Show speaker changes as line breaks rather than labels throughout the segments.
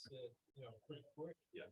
said, pretty quick. Yeah.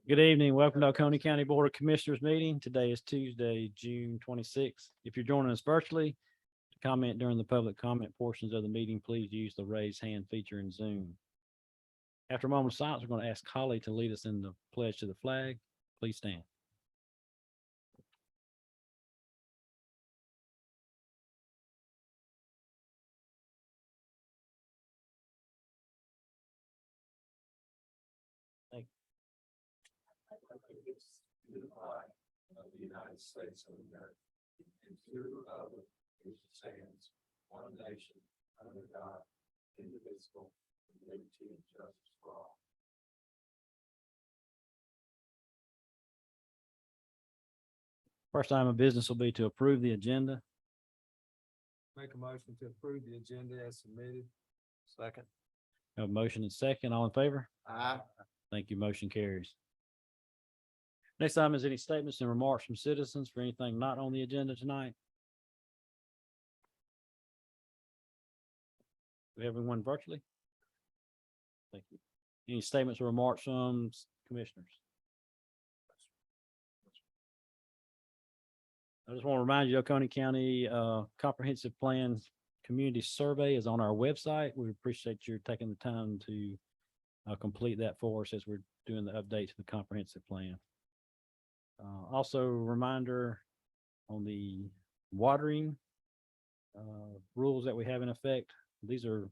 Good evening. Welcome to Oconee County Board of Commissioners meeting. Today is Tuesday, June 26th. If you're joining us virtually, to comment during the public comment portions of the meeting, please use the raise hand feature in Zoom. After a moment of silence, we're going to ask Holly to lead us in the pledge to the flag. Please stand. Thank
To the flag of the United States of America, and to the republic which stands one nation under God, indivisible, with liberty and justice for all.
First item of business will be to approve the agenda.
Make a motion to approve the agenda as submitted.
Second.
We have a motion and second. All in favor?
Aye.
Thank you. Motion carries. Next item is any statements and remarks from citizens for anything not on the agenda tonight. Do we have anyone virtually? Thank you. Any statements or remarks from commissioners? I just want to remind you, Oconee County Comprehensive Plan Community Survey is on our website. We appreciate you taking the time to complete that for us as we're doing the update to the comprehensive plan. Also, reminder on the watering rules that we have in effect. These are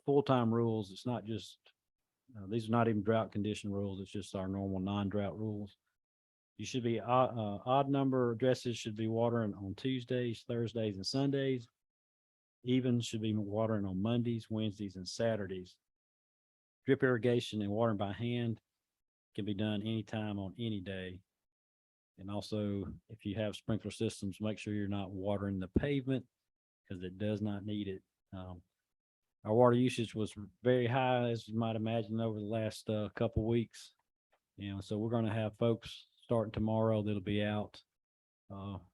full-time rules. It's not just, these are not even drought condition rules. It's just our normal non-drought rules. You should be, odd number addresses should be watering on Tuesdays, Thursdays, and Sundays. Even should be watering on Mondays, Wednesdays, and Saturdays. Drip irrigation and watering by hand can be done anytime on any day. And also, if you have sprinkler systems, make sure you're not watering the pavement because it does not need it. Our water usage was very high, as you might imagine, over the last couple weeks. So we're going to have folks starting tomorrow that'll be out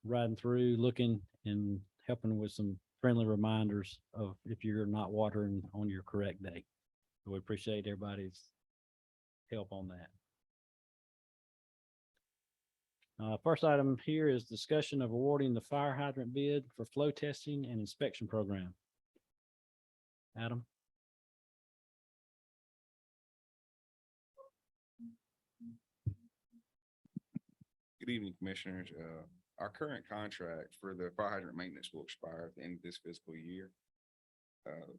riding through, looking and helping with some friendly reminders of if you're not watering on your correct day. So we appreciate everybody's help on that. First item here is discussion of awarding the fire hydrant bid for flow testing and inspection program. Adam?
Good evening, Commissioners. Our current contract for the fire hydrant maintenance will expire at the end of this fiscal year.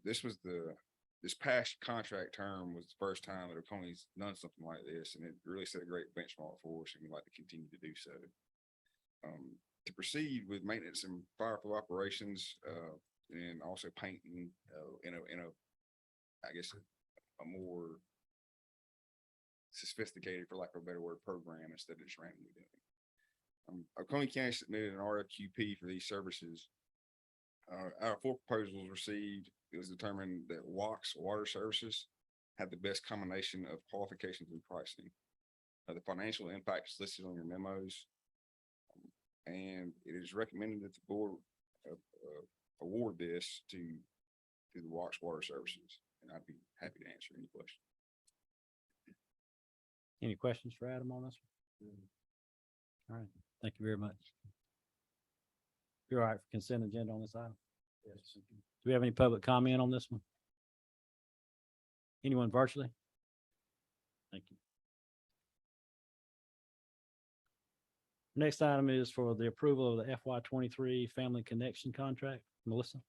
This past contract term was the first time that Oconee's done something like this, and it really set a great benchmark for us, and we'd like to continue to do so. To proceed with maintenance and fire flow operations, and also painting in a I guess a more sophisticated, for lack of a better word, program instead of just randomly doing. Oconee County submitted an RFQP for these services. Out of 4 proposals received, it was determined that WOC's Water Services had the best combination of qualifications and pricing. The financial impact is listed on your memos, and it is recommended that the board award this to the WOC's Water Services, and I'd be happy to answer any questions.
Any questions for Adam on this one? All right, thank you very much. You're all right for consent agenda on this item? Yes. Do we have any public comment on this one? Anyone virtually? Thank you. Next item is for the approval of the FY23 Family Connection Contract. Melissa?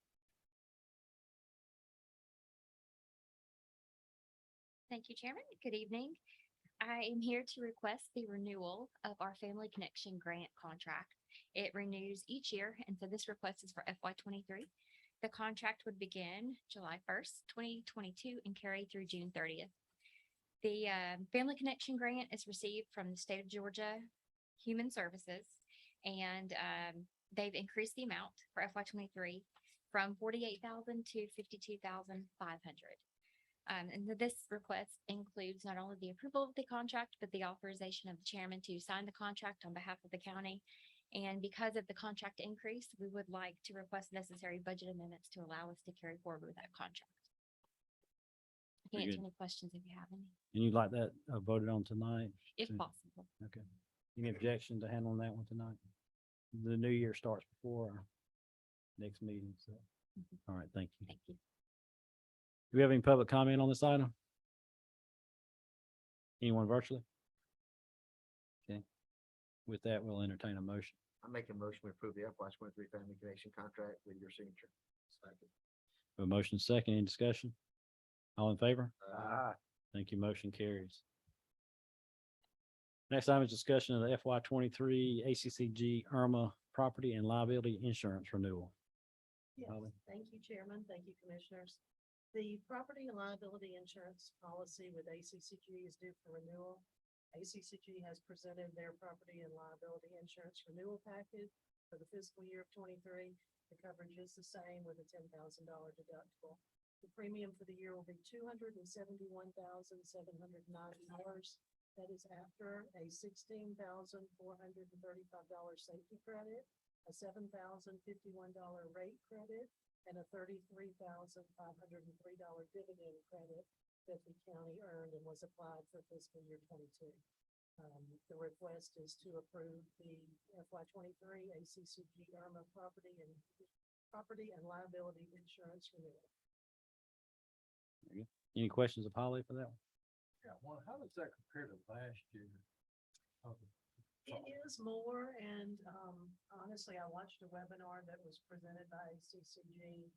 Thank you, Chairman. Good evening. I am here to request the renewal of our Family Connection Grant contract. It renews each year, and so this request is for FY23. The contract would begin July 1st, 2022 and carry through June 30th. The Family Connection Grant is received from the state of Georgia Human Services, and they've increased the amount for FY23 from $48,000 to $52,500. And this request includes not only the approval of the contract, but the authorization of the chairman to sign the contract on behalf of the county. And because of the contract increase, we would like to request necessary budget amendments to allow us to carry forward with that contract. I can
Very
answer
good.
any questions if you have any,
And you'd like that voted on tonight?
if
too?
possible.
Okay. Any objection to handling that one tonight? The new year starts before our next meeting, so. All right, thank you.
Thank you.
Do we have any public comment on this item? Anyone virtually? Okay. With that, we'll entertain a motion.
I make a motion to approve the FY23 Family Connection contract with your signature. Second.
A motion second, any discussion? All in favor?
Aye.
Thank you. Motion carries. Next item is discussion of the FY23 ACCG IRMA property and liability insurance renewal.
Yes,
Holly?
thank you, Chairman. Thank you, Commissioners. The property and liability insurance policy with ACCG is due for renewal. ACCG has presented their property and liability insurance renewal package for the fiscal year of 23. The coverage is the same with a $10,000 deductible. The premium for the year will be $271,790. That is after a $16,435 safety credit, a $7,051 rate credit, and a $33,503 dividend credit that the county earned and was applied for fiscal year 22. The request is to approve the FY23 ACCG IRMA property and liability insurance renewal.
Any questions of Holly for that one?
Yeah, well, how does that compare to last year? Okay.
It is more, and honestly, I watched a webinar that was presented by CCG.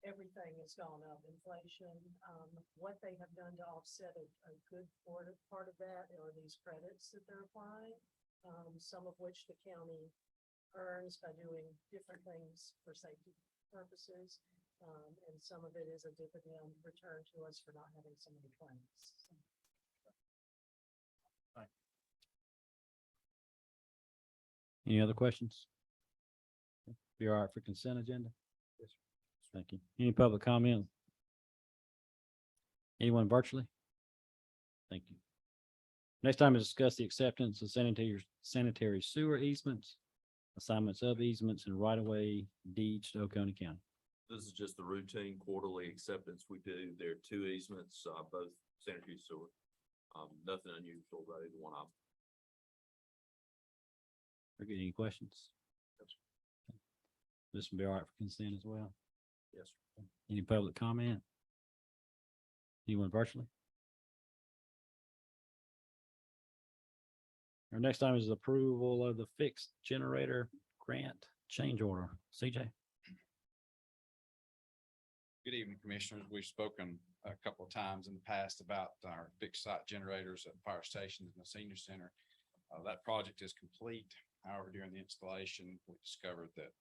Everything has gone up, inflation. What they have done to offset a good part of that are these credits that they're applying. Some of which the county earns by doing different things for safety purposes. And some of it is a dividend return to us for not having so many claims.
Any other questions? Be all right for consent agenda?
Yes,
Thank you. Any public comment? Anyone virtually? Thank you. Next time is discuss the acceptance of sanitary sewer easements, assignments of easements and right-of-way deeds to Oconee County.
This is just the routine quarterly acceptance we do. There are two easements, both sanitary sewer. Nothing unusual about either one of them.
Very good. Any questions? This will be all right for consent as well.
Yes, sir.
Any public comment? Anyone virtually? Our next item is approval of the fixed generator grant change order. CJ?
Good evening, Commissioners. We've spoken a couple of times in the past about our fixed site generators at fire stations and the senior center. That project is complete. However, during the installation, we discovered that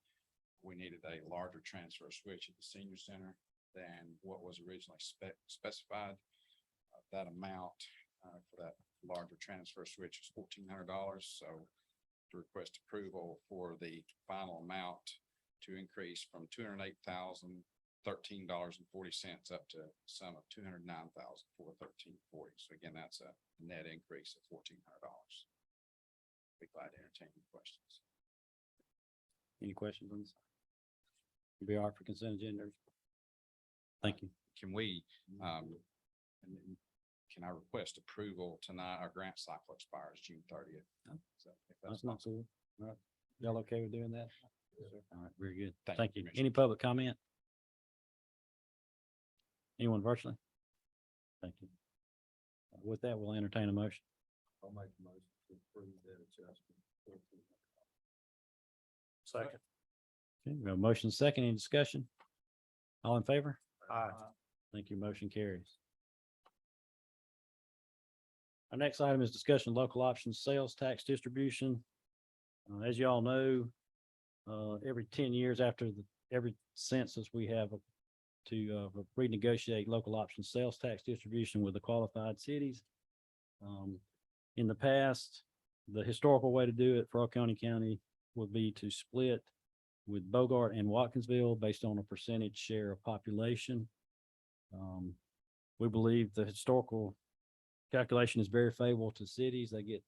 we needed a larger transfer switch at the senior center than what was originally specified. That amount for that larger transfer switch is $1,400. So to request approval for the final amount to increase from $208,013.40 up to a sum of $209,413.40. So again, that's a net increase of $1,400. Be glad to entertain any questions.
Any questions on this? Be all right for consent agenda? Thank you.
Can we, can I request approval tonight? Our grant cycle expires June 30th. So if
That's not cool. All right. Y'all okay with doing that? All right, very good.
Thank
Thank
you,
you.
Commissioner.
Any public comment? Anyone virtually? Thank you. With that, we'll entertain a motion.
I'll make a motion to approve that adjustment.
Second. Okay, we have a motion second. Any discussion? All in favor?
Aye.
Thank you. Motion carries. Our next item is discussion local options sales tax distribution. As you all know, every 10 years after every census, we have to renegotiate local options sales tax distribution with the qualified cities. In the past, the historical way to do it for Oconee County would be to split with Bogart and Watkinsville based on a percentage share of population. We believe the historical calculation is very favorable to cities. They get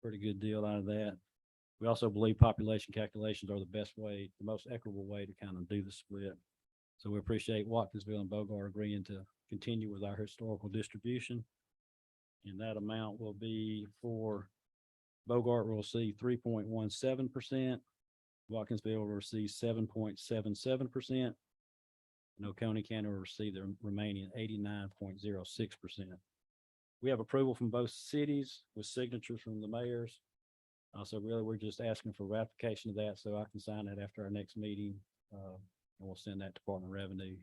pretty good deal out of that. We also believe population calculations are the best way, the most equitable way to kind of do the split. So we appreciate Watkinsville and Bogart agreeing to continue with our historical distribution. And that amount will be for Bogart will receive 3.17%. Watkinsville will receive 7.77%. And Oconee County will receive the remaining 89.06%. We have approval from both cities with signatures from the mayors. So really, we're just asking for ratification of that so I can sign it after our next meeting. And we'll send that to Department of Revenue.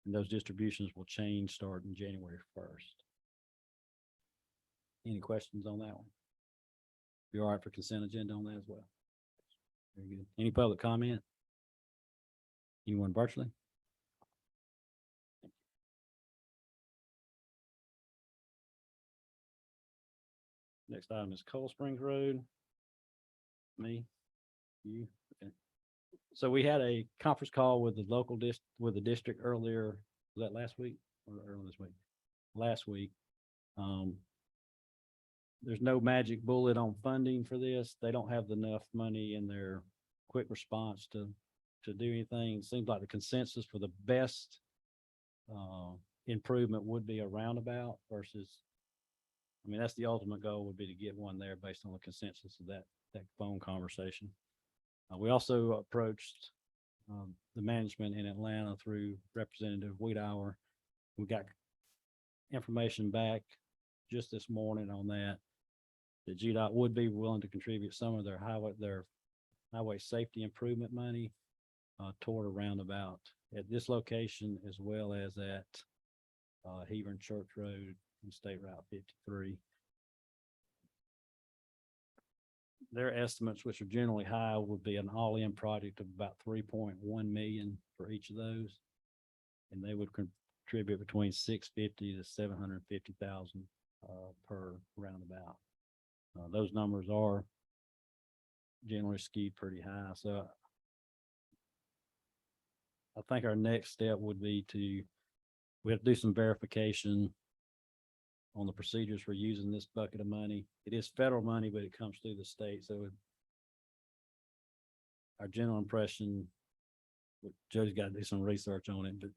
And those distributions will change starting January 1st. Any questions on that one? You all right for consent agenda on that as well? Very good. Any public comment? Anyone virtually? Next item is Cold Springs Road. Me, you, okay. So we had a conference call with the local with the district earlier, was that last week or earlier this week? Last week. There's no magic bullet on funding for this. They don't have enough money in their quick response to do anything. It seems like the consensus for the best improvement would be a roundabout versus, I mean, that's the ultimate goal would be to get one there based on the consensus of that phone conversation. We also approached the management in Atlanta through Representative Wiedauer We got information back just this morning on that. The GDOT would be willing to contribute some of their highway safety improvement money toward a roundabout at this location as well as at Hebron Church Road and State Route 53. Their estimates, which are generally high, would be an all-in project of about 3.1 million for each of those. And they would contribute between 650 to 750,000 per roundabout. Those numbers are generally skewed pretty high. So I think our next step would be we have to do some verification on the procedures for using this bucket of money. It is federal money, but it comes through the state. So our general impression, Joe's got to do some research on it, but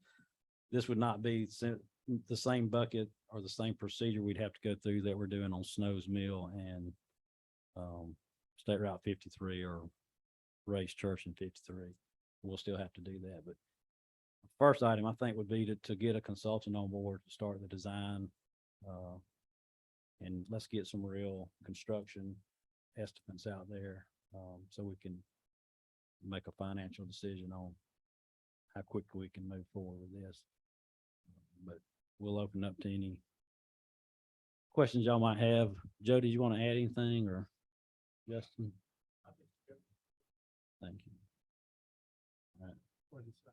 this would not be the same bucket or the same procedure we'd have to go through that we're doing on Snow's Mill and State Route 53 or Ray's Church in 53. We'll still have to do that. But the first item I think would be to get a consultant on board to start the design. And let's get some real construction estimates out there so we can make a financial decision on how quickly we can move forward with this. But we'll open up to any questions y'all might have. Joe, did you want to add anything, or Justin? Thank you. All right.
What do you say?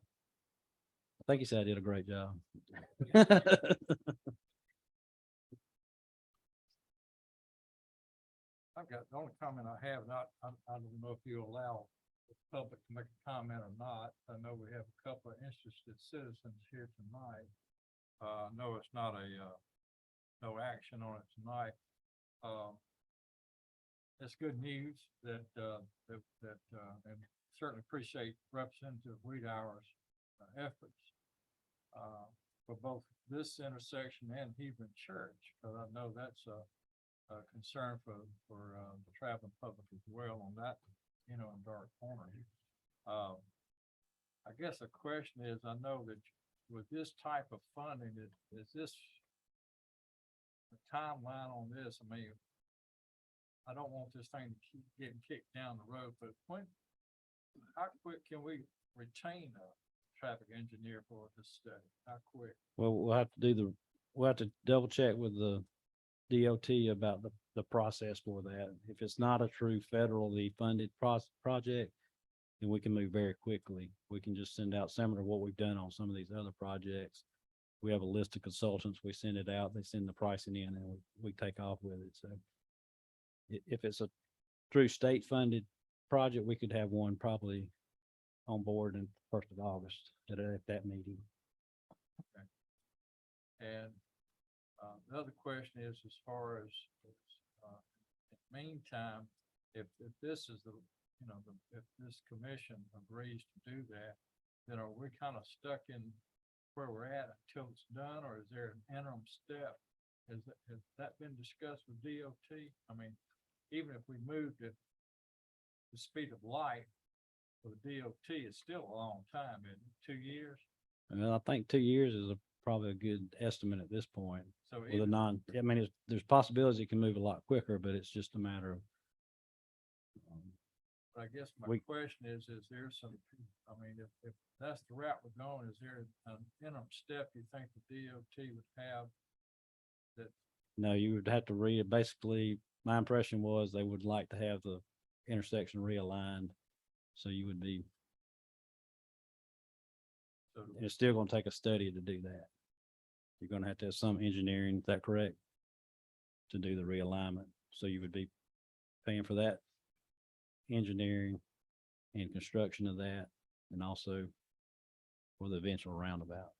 I think he said I did a great job.
I've got, the only comment I have, I don't know if you allow the public to make a comment or not. I know we have a couple of interested citizens here tonight. No, it's not no action on it tonight. It's good news that and certainly appreciate Representative Weedower's efforts for both this intersection and Hebron Church, because I know that's a concern for the traveling public as well on that, in dark corner. I guess the question is, I know that with this type of funding, is this the timeline on this? I mean, I don't want this thing to keep getting kicked down the road, but how quick can we retain a traffic engineer for this study? How quick?
Well, we'll have to double check with the DOT about the process for that. If it's not a true federally funded project, then we can move very quickly. We can just send out similar to what we've done on some of these other projects. We have a list of consultants, we send it out, they send the pricing in, and we take off with it. So if it's a true state funded project, we could have one probably on board in 1st of August at that meeting.
Okay. And the other question is, as far as in the meantime, if this is if this commission agrees to do that, then are we kind of stuck in where we're at until it's done, or is there an interim step? Has that been discussed with DOT? I mean, even if we moved it the speed of light for the DOT, it's still a long time, isn't it? 2 years?
Well, I think 2 years is probably a good estimate at this point.
So
With I mean, there's possibilities it can move a lot quicker, but it's just a matter of.
I guess my
We-
question is there some, I mean, if that's the route we're going, is there an interim step you think the DOT would have?
No, you would have to read, basically, my impression was they would like to have the intersection realigned. So you would be,
So
and it's still gonna take a study to do that. You're gonna have to have some engineering, is that correct? To do the realignment. So you would be paying for that engineering and construction of that, and also for the eventual roundabout.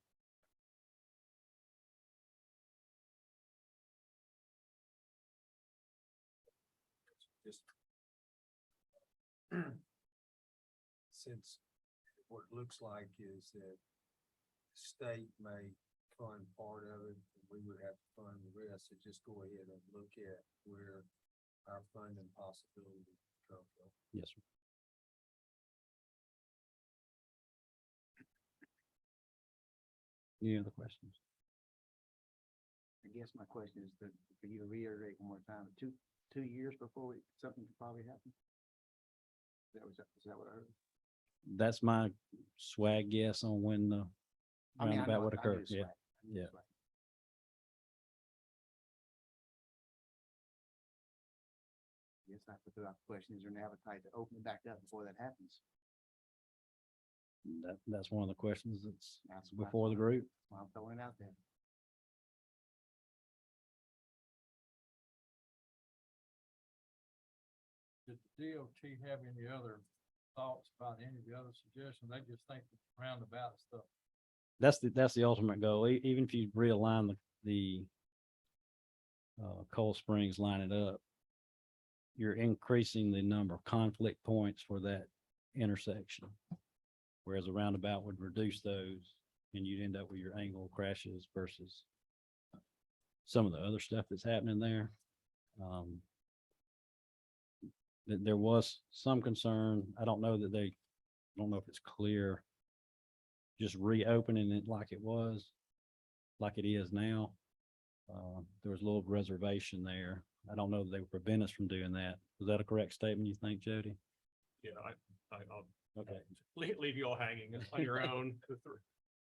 Just since what it looks like is that the state may fund part of it, and we would have to fund the rest, so just go ahead and look at where our funding possibility come from.
Yes, sir. Any other questions?
I guess my question is for you to reiterate one more time, 2 years before something could probably happen? Is that what I heard?
That's my swag guess on when the
I mean, I
roundabout
know-
would
I know
occur.
it's
Yeah,
right. I know it's
yeah.
right. Guess I have to throw out the question, is there an appetite to open it back up before that happens?
That's one of the questions that's
That's why-
before the group.
Well, I'm throwing it out there.
Did the DOT have any other thoughts about any of the other suggestions? They just think the roundabout stuff.
That's the ultimate goal. Even if you realign the Cold Springs, line it up, you're increasing the number of conflict points for that intersection. Whereas a roundabout would reduce those and you'd end up with your angle crashes versus some of the other stuff that's happening there. There was some concern. I don't know if it's clear. Just reopening it like it was, like it is now. There was a little reservation there. I don't know that they would prevent us from doing that. Was that a correct statement, you think, Jody?
Yeah, I'll
Okay.
leave you all hanging on your own. The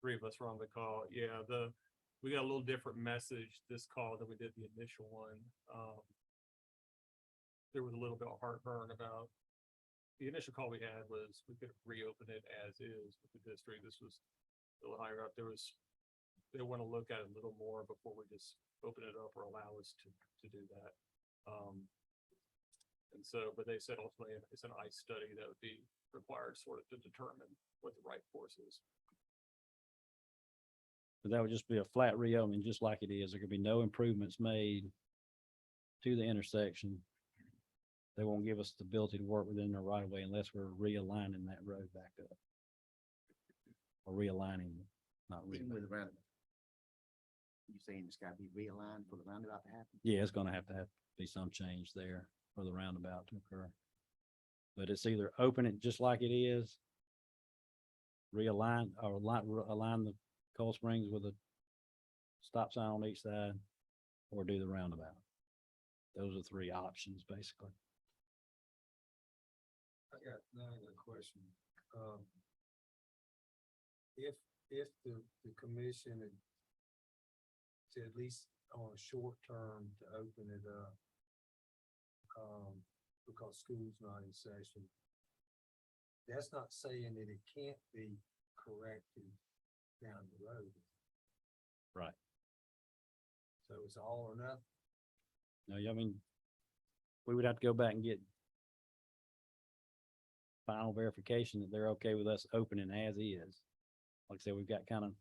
three of us were on the call. Yeah, we got a little different message this call than we did the initial one. There was a little bit of heartburn about the initial call we had was we could reopen it as is with the district. This was a little higher up. They want to look at it a little more before we just open it up or allow us to do that. And so, but they said ultimately it's an ICE study that would be required sort of to determine what the right course is.
But that would just be a flat reopening, just like it is. There could be no improvements made to the intersection. They won't give us the ability to work within the right of way unless we're realigning that road back up. Or realigning, not
Even
realigning.
with the roundabout. You saying it's gotta be realigned for the roundabout to happen?
Yeah, it's gonna have to be some change there for the roundabout to occur. But it's either open it just like it is, realign or align the Cold Springs with a stop sign on each side, or do the roundabout. Those are three options, basically.
I got another question. If the commission had to at least on a short term to open it up, because school's not in session, that's not saying that it can't be corrected down the road.
Right.
So it's all or nothing.
No, I mean, we would have to go back and get final verification that they're okay with us opening as is. Like I said, we've got kind of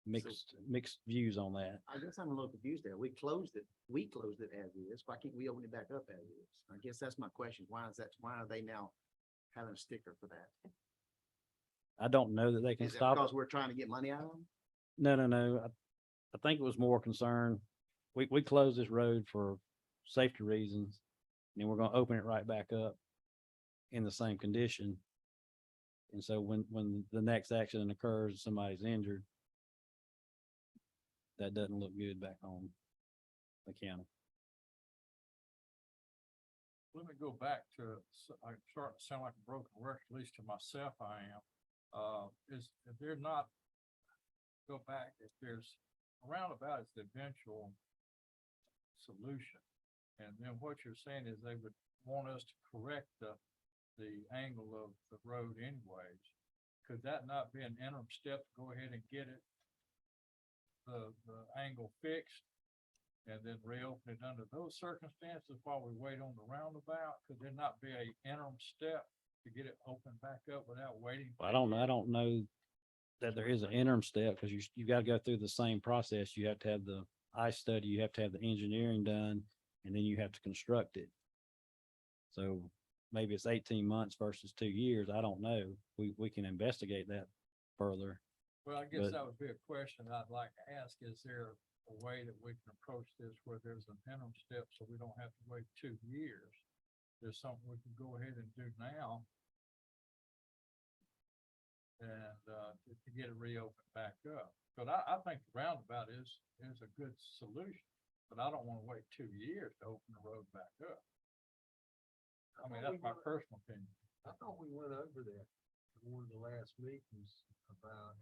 mixed views on that.
I guess I'm a little confused there. We closed it as is. Why can't we open it back up as is? I guess that's my question. Why are they now having a sticker for that?
I don't know that they can
Is it
stop it.
because we're trying to get money out of them?
No. I think it was more concern. We closed this road for safety reasons. And then we're gonna open it right back up in the same condition. And so when the next accident occurs, somebody's injured, that doesn't look good back on the county.
Let me go back to, I'm starting to sound like a broken record, at least to myself I am. If they're not, go back, if there's a roundabout is the eventual solution. And then what you're saying is they would want us to correct the angle of the road anyways. Could that not be an interim step to go ahead and get it, the angle fixed? And then reopen it under those circumstances while we wait on the roundabout? Could there not be a interim step to get it opened back up without waiting?
I don't know that there is an interim step because you got to go through the same process. You have to have the ICE study, you have to have the engineering done, and then you have to construct it. So maybe it's 18 months versus 2 years. I don't know. We can investigate that further.
Well, I guess
But-
that would be a question I'd like to ask. Is there a way that we can approach this where there's an interim step so we don't have to wait 2 years? There's something we can go ahead and do now. And, to get it reopened back up. But I think the roundabout is a good solution, but I don't wanna wait 2 years to open the road back up. I mean, that's my personal opinion.
I thought we went over that in one of the last meetings about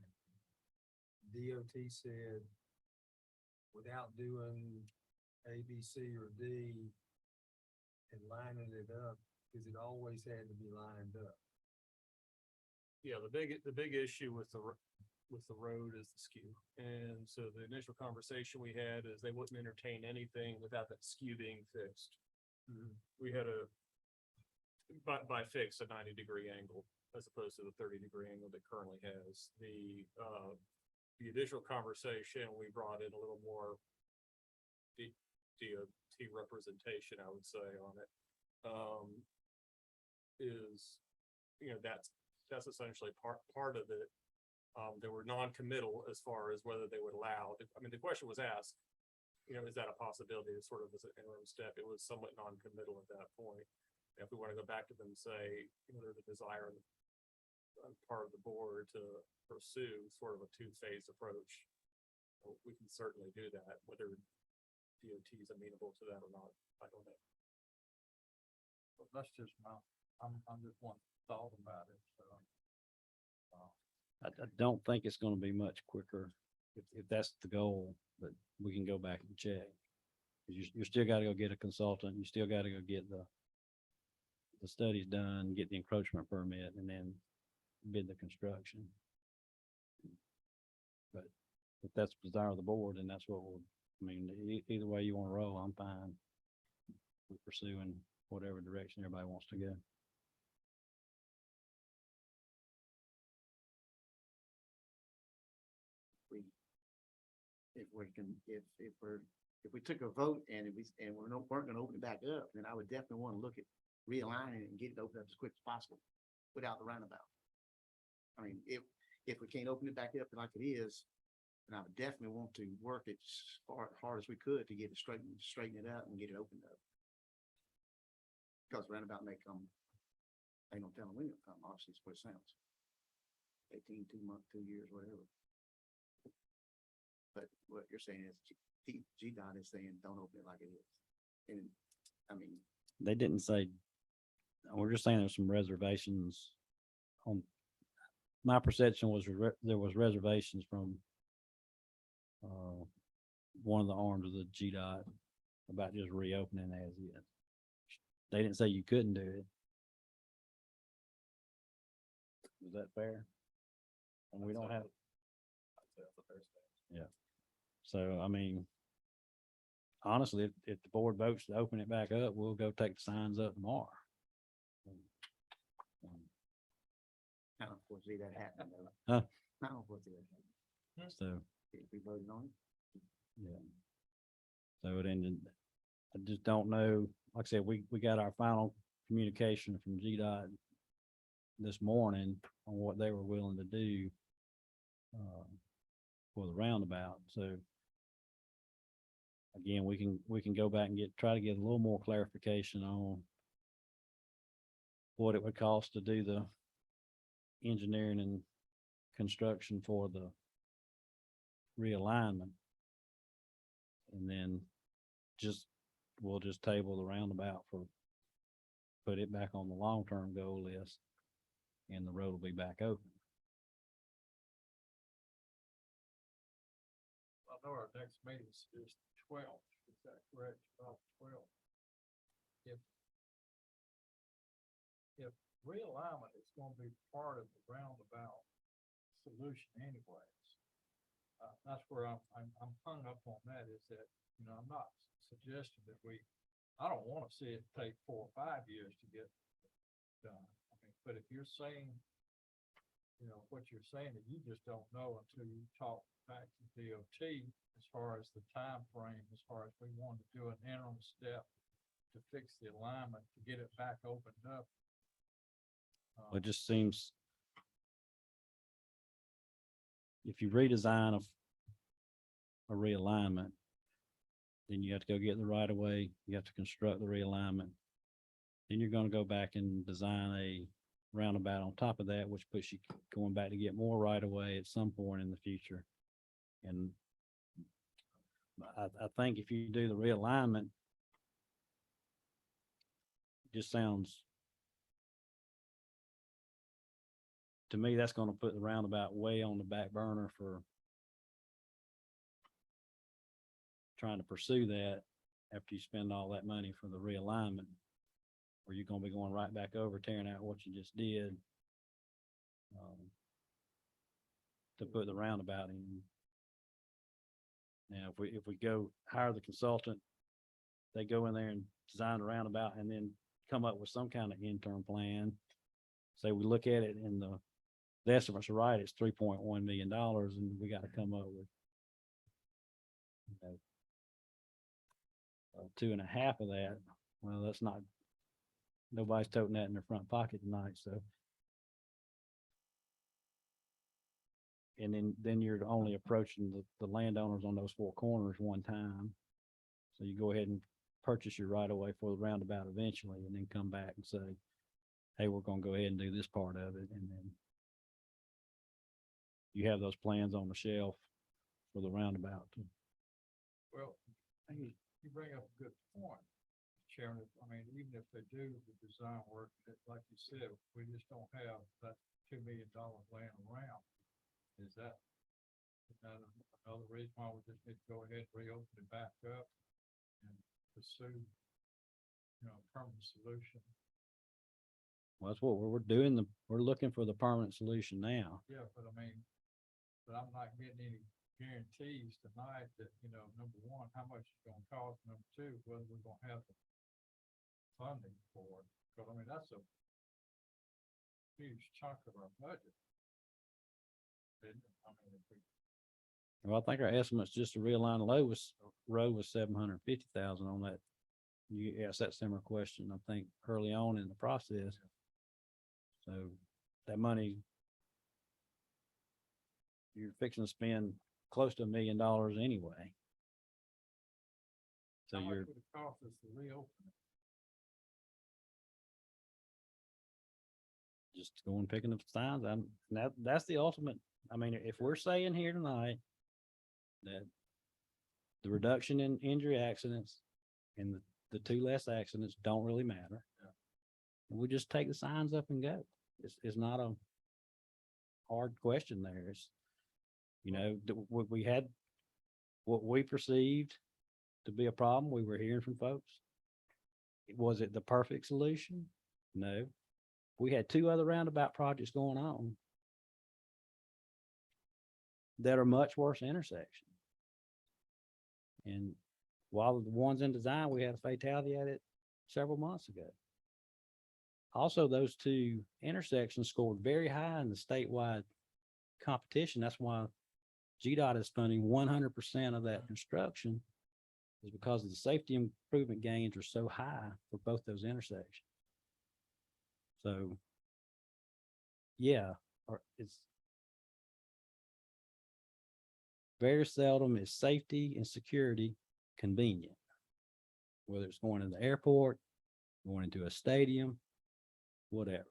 DOT said without doing A, B, C, or D and lining it up, because it always had to be lined up.
Yeah, the big issue with with the road is the skew. And so the initial conversation we had is they wouldn't entertain anything without that skew being fixed. We had by fix, a 90-degree angle as opposed to the 30-degree angle that currently has. The initial conversation, we brought in a little more DOT representation, I would say, on it. Is, that's essentially part of it. They were non-committal as far as whether they would allow, I mean, the question was asked, is that a possibility, sort of as an interim step? It was somewhat non-committal at that point. If we want to go back to them and say, there's a desire on part of the board to pursue sort of a two-phase approach, we can certainly do that. Whether DOT is amenable to that or not, I don't know.
But that's just I'm just one thought about it, so.
I don't think it's gonna be much quicker if that's the goal, but we can go back and check. 'Cause you still gotta go get a consultant, you still gotta go get the studies done, get the encroachment permit, and then bid the construction. But if that's the desire of the board, then that's what we'll, either way you wanna roll, I'm fine with pursuing whatever direction everybody wants to go.
If we took a vote and weren't gonna open it back up, then I would definitely wanna look at realigning it and get it opened up as quick as possible without the roundabout. I mean, if we can't open it back up like it is, then I would definitely want to work it hard as we could to get it straighten it out and get it opened up. Because the roundabout may come, ain't no telling when it'll come, obviously, it's what it sounds. 18, 2 months, 2 years, whatever. But what you're saying is GDOT is saying, don't open it like it is. And I mean,
They didn't say, we're just saying there's some reservations on, my perception was there was reservations from one of the arms of the GDOT about just reopening as yet. They didn't say you couldn't do it. Is that fair? And we don't have. Yeah. So, honestly, if the board votes to open it back up, we'll go take the signs up tomorrow.
I don't foresee that happening though.
Huh?
I don't foresee that happening.
So,
If we voted on it.
yeah. So it ended, I just don't know, like I said, we got our final communication from GDOT this morning on what they were willing to do for the roundabout. So again, we can go back and try to get a little more clarification on what it would cost to do the engineering and construction for the realignment. And then we'll just table the roundabout put it back on the long-term goal list, and the road will be back open.
I know our next meeting is 12, is that correct? 12. If realignment is gonna be part of the roundabout solution anyways, that's where I'm hung up on that, is that, I'm not suggesting that I don't wanna see it take 4 or 5 years to get done. But if you're saying, what you're saying, that you just don't know until you talk back to DOT as far as the time frame, as far as we want to do an interim step to fix the alignment, to get it back opened up.
It just seems if you redesign a realignment, then you have to go get the right of way, you have to construct the realignment. Then you're going to go back and design a roundabout on top of that, which puts you going back to get more right of way at some point in the future. And I think if you do the realignment, just sounds, to me, that's gonna put the roundabout way on the back burner for trying to pursue that after you spend all that money for the realignment, where you're gonna be going right back over tearing out what you just did to put the roundabout in. Now, if we go hire the consultant, they go in there and design the roundabout and then come up with some kind of interim plan. Say we look at it and the estimates are right, it's $3.1 million, and we got to come up with, you know, 2.5 of that. Well, that's not, nobody's toting that in their front pocket tonight, so. And then you're only approaching the landowners on those 4 corners one time. So you go ahead and purchase your right of way for the roundabout eventually, and then come back and say, hey, we're gonna go ahead and do this part of it, and then you have those plans on the shelf for the roundabout.
Well, you bring up a good point, Chairman. I mean, even if they do the design work, like you said, we just don't have that $2 million laying around. Is that another reason why we just need to go ahead and reopen it back up and pursue, permanent solution?
Well, that's what we're doing. We're looking for the permanent solution now.
Yeah, but I'm not getting any guarantees tonight that, number one, how much it's gonna cost, number two, whether we're gonna have the funding for it. Because that's a huge chunk of our budget.
Well, I think our estimates just to realign the road was 750,000 on that. You asked that similar question, I think, early on in the process. So that money, you're fixing to spend close to $1 million anyway. So
How much
you're
would it cost us to reopen it?
just going picking up signs. That's the ultimate. I mean, if we're saying here tonight that the reduction in injury accidents and the 2 less accidents don't really matter, we just take the signs up and go. It's not a hard question there. It's, we had what we perceived to be a problem. We were hearing from folks. Was it the perfect solution? No. We had 2 other roundabout projects going on that are much worse intersections. And while the ones in design, we had a fatality at it several months ago. Also, those 2 intersections scored very high in the statewide competition. That's why GDOT is funding 100% of that construction, is because of the safety improvement gains are so high for both those intersections. So, yeah, it's very seldom is safety and security convenient, whether it's going to the airport, going into a stadium, whatever.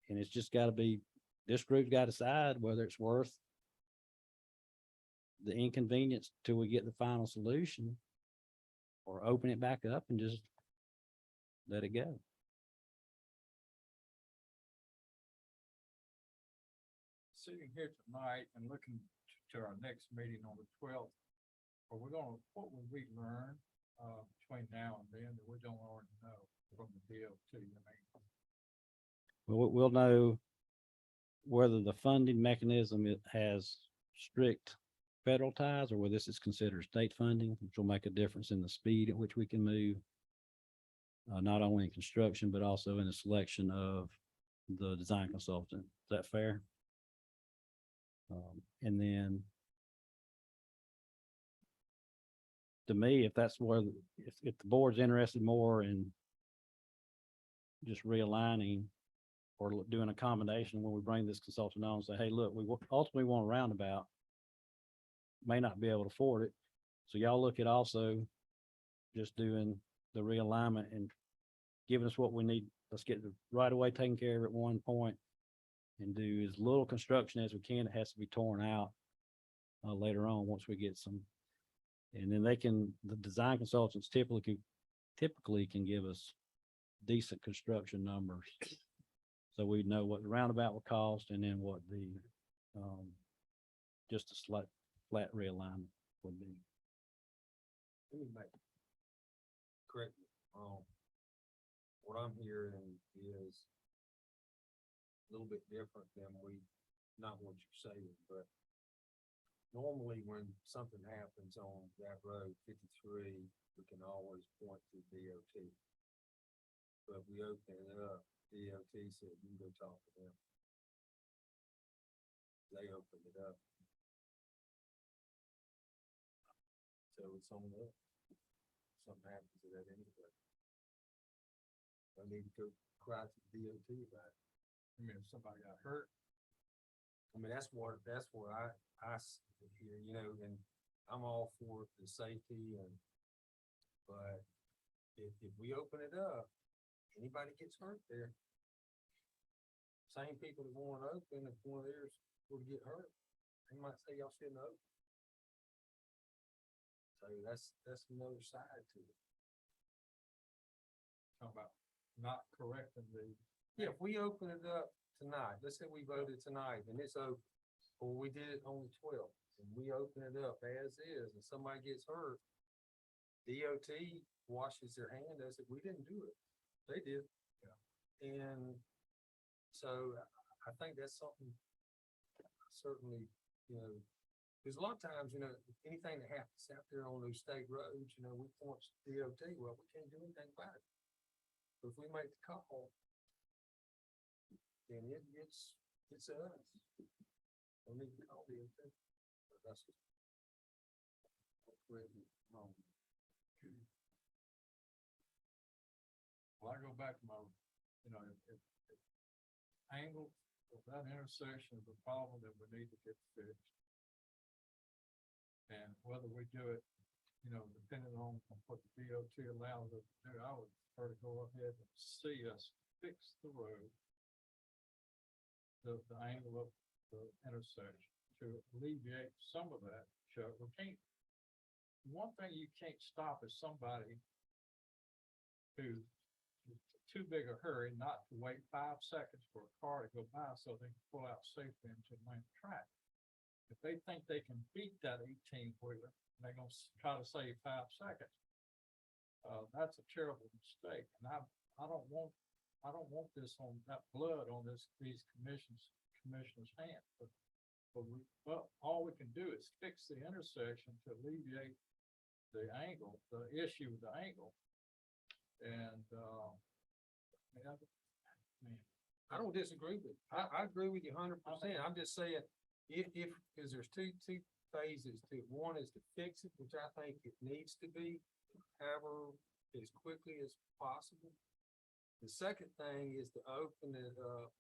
And it's just got to be, this group's got to decide whether it's worth the inconvenience till we get the final solution, or open it back up and just let it go.
Sitting here tonight and looking to our next meeting on the 12th, what will we learn between now and then that we don't already know from the BOC?
Well, we'll know whether the funding mechanism has strict federal ties or whether this is considered state funding, which will make a difference in the speed at which we can move, not only in construction, but also in the selection of the design consultant. Is that fair? And then to me, if that's where, if the board's interested more in just realigning or doing a combination when we bring this consultant on and say, hey, look, we ultimately want a roundabout, may not be able to afford it. So y'all look at also just doing the realignment and giving us what we need let's get the right of way taken care of at one point and do as little construction as we can. It has to be torn out later on, once we get some. And then the design consultants typically can give us decent construction numbers. So we know what the roundabout will cost and then what the, just a flat realignment would be.
Let me make, correct me, if I'm wrong. What I'm hearing is a little bit different than not what you're saying, but normally when something happens on that road, 53, we can always point to DOT. But we open it up, DOT said, you can go talk to them. They opened it up. So it's on them. Something happens to that anyway. I need to go cry to the DOT about it.
I mean, if somebody got hurt,
I mean, that's what hear, you know, and I'm all for the safety but if we open it up, anybody gets hurt there. Same people that want to open, if one of theirs would get hurt, they might say y'all shouldn't open. So that's another side to it.
talking about not correcting the.
Yeah, if we open it up tonight, let's say we voted tonight and it's open, or we did it on the 12th, and we open it up as is, and somebody gets hurt, DOT washes their hand, they said, we didn't do it. They did.
Yeah.
And so I think that's something certainly, you know, there's a lot of times, you know, anything that happens out there on those state roads, you know, we point to DOT, well, we can't do anything about it. But if we make the call, then it's us. We need to call DOT. But that's really wrong.
Well, I go back to my, you know, if angle of that intersection is a problem that we need to get fixed. And whether we do it, you know, depending on what the DOT allows us to do, I would prefer to go ahead and see us fix the road. The angle of the intersection to alleviate some of that. One thing you can't stop is somebody who's too big a hurry not to wait 5 seconds for a car to go by so they can pull out safely into the main track. If they think they can beat that 18-wheeler, they're gonna try to save 5 seconds. That's a terrible mistake, and I don't want this on that blood on these commissioners' hands. But all we can do is fix the intersection to alleviate the angle, the issue with the angle. And
I don't disagree with, I agree with you 100%. I'm just saying, because there's two phases to it. One is to fix it, which I think it needs to be, however, as quickly as possible. The second thing is to open it up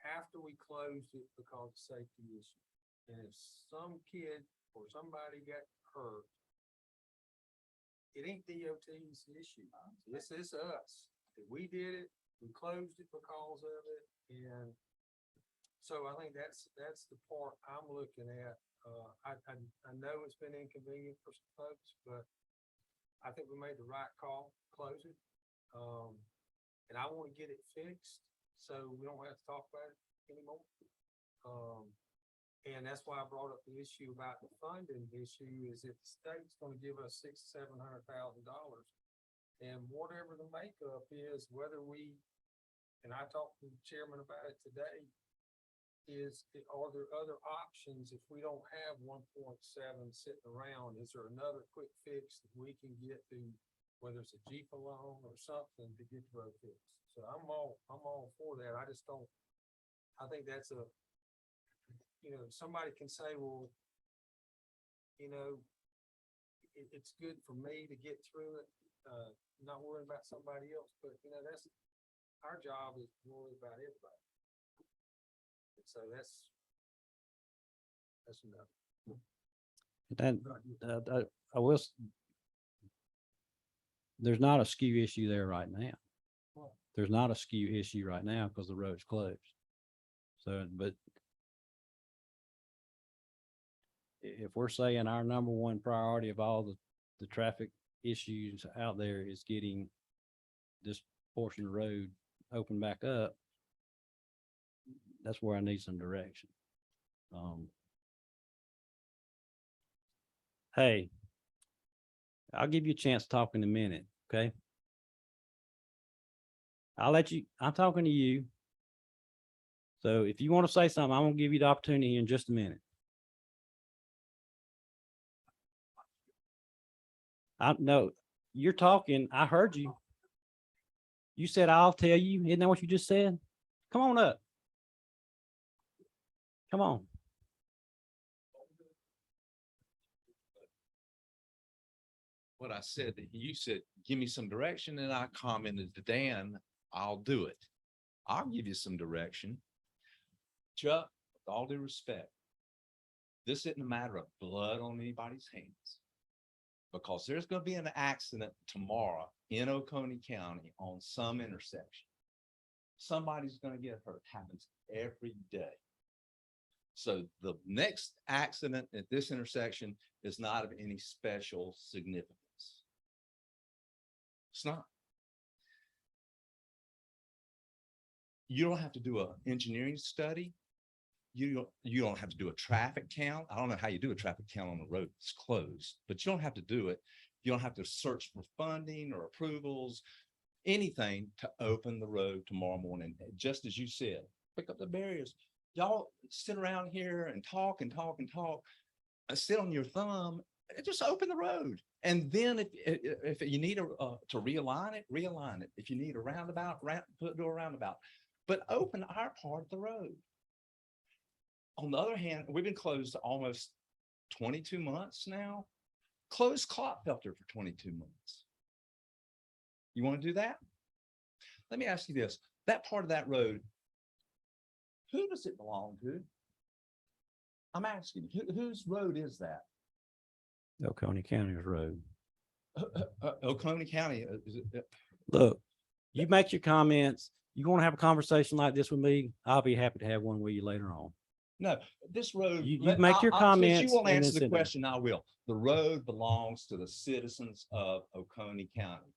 after we closed it because of safety issue. And if some kid or somebody got hurt, it ain't DOT's issue. It's us. We did it, we closed it because of it, and so I think that's the part I'm looking at. I know it's been inconvenient for some folks, but I think we made the right call, close it. And I want to get it fixed so we don't have to talk about it anymore. And that's why I brought up the issue about the funding issue, is if the state's going to give us $600,000 to $700,000, and whatever the makeup is, whether we, and I talked to the chairman about it today, are there other options if we don't have 1.7 sitting around? Is there another quick fix that we can get to, whether it's a Jeep loan or something, to get the road fixed? So I'm all for that. I just don't, I think that's somebody can say, well, it's good for me to get through it, not worrying about somebody else, but that's our job, is to worry about everybody. And so that's enough.
That, I will, there's not a skew issue there right now. There's not a skew issue right now because the road's closed. So, but if we're saying our number one priority of all the traffic issues out there is getting this portion of road open back up, that's where I need some direction. Hey, I'll give you a chance to talk in a minute, okay? I'm talking to you. So if you want to say something, I'm gonna give you the opportunity in just a minute. No, you're talking. I heard you. You said, I'll tell you. Isn't that what you just said? Come on up. Come on.
What I said, you said, give me some direction, and I commented to Dan, I'll do it. I'll give you some direction. Chuck, with all due respect, this isn't a matter of blood on anybody's hands. Because there's going to be an accident tomorrow in Oconee County on some intersection. Somebody's going to get hurt. Happens every day. So the next accident at this intersection is not of any special significance. It's not. You don't have to do an engineering study. You don't have to do a traffic count. I don't know how you do a traffic count on the road that's closed, but you don't have to do it. You don't have to search for funding or approvals, anything to open the road tomorrow morning. Just as you said, pick up the barriers. Y'all sit around here and talk and talk and talk, sit on your thumb, and just open the road. And then if you need to realign it, realign it. If you need a roundabout, do a roundabout, but open our part of the road. On the other hand, we've been closed almost 22 months now. Closed Clotfelter for 22 months. You want to do that? Let me ask you this. That part of that road, who does it belong to? I'm asking, whose road is that?
Oconee County's road.
Oconee County.
Look, you make your comments. You want to have a conversation like this with me? I'll be happy to have one with you later on.
No, this road.
You make your comments.
Since you won't
and then
answer the
sit down.
question, I will. The road belongs to the citizens of Oconee County.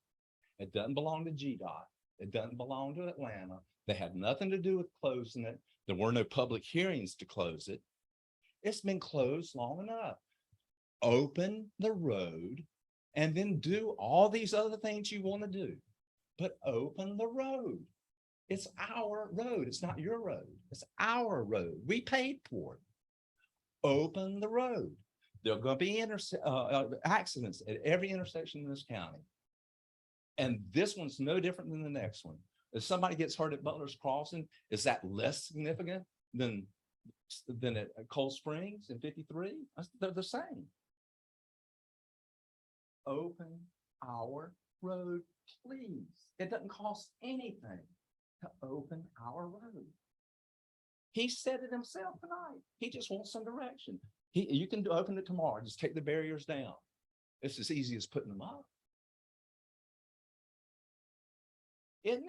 It doesn't belong to GDOT. It doesn't belong to Atlanta. They had nothing to do with closing it. There were no public hearings to close it. It's been closed long enough. Open the road and then do all these other things you want to do, but open the road. It's our road. It's not your road. It's our road. We paid for it. Open the road. There are going to be accidents at every intersection in this county. And this one's no different than the next one. If somebody gets hurt at Butler's Crossing, is that less significant than at Cold Springs in 53? They're the same. Open our road, please. It doesn't cost anything to open our road. He said it himself tonight. He just wants some direction. You can open it tomorrow. Just take the barriers down. It's as easy as putting them up. Isn't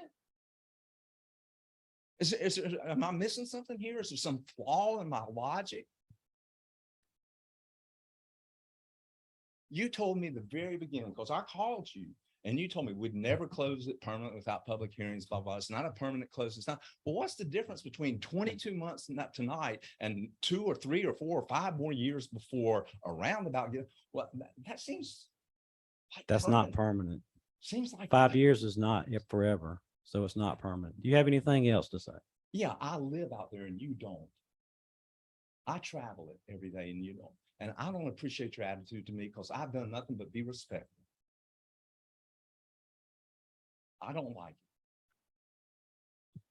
it? Am I missing something here? Is there some flaw in my logic? You told me the very beginning, because I called you and you told me we'd never close it permanently without public hearings, blah, blah. It's not a permanent close. It's not. Well, what's the difference between 22 months and not tonight and 2 or 3 or 4 or 5 more years before a roundabout? Well, that seems like
That's not permanent.
Seems like
5 years is not forever. So it's not permanent. Do you have anything else to say?
Yeah, I live out there and you don't. I travel it every day and you don't. And I don't appreciate your attitude to me because I've done nothing but be respectful. I don't like it.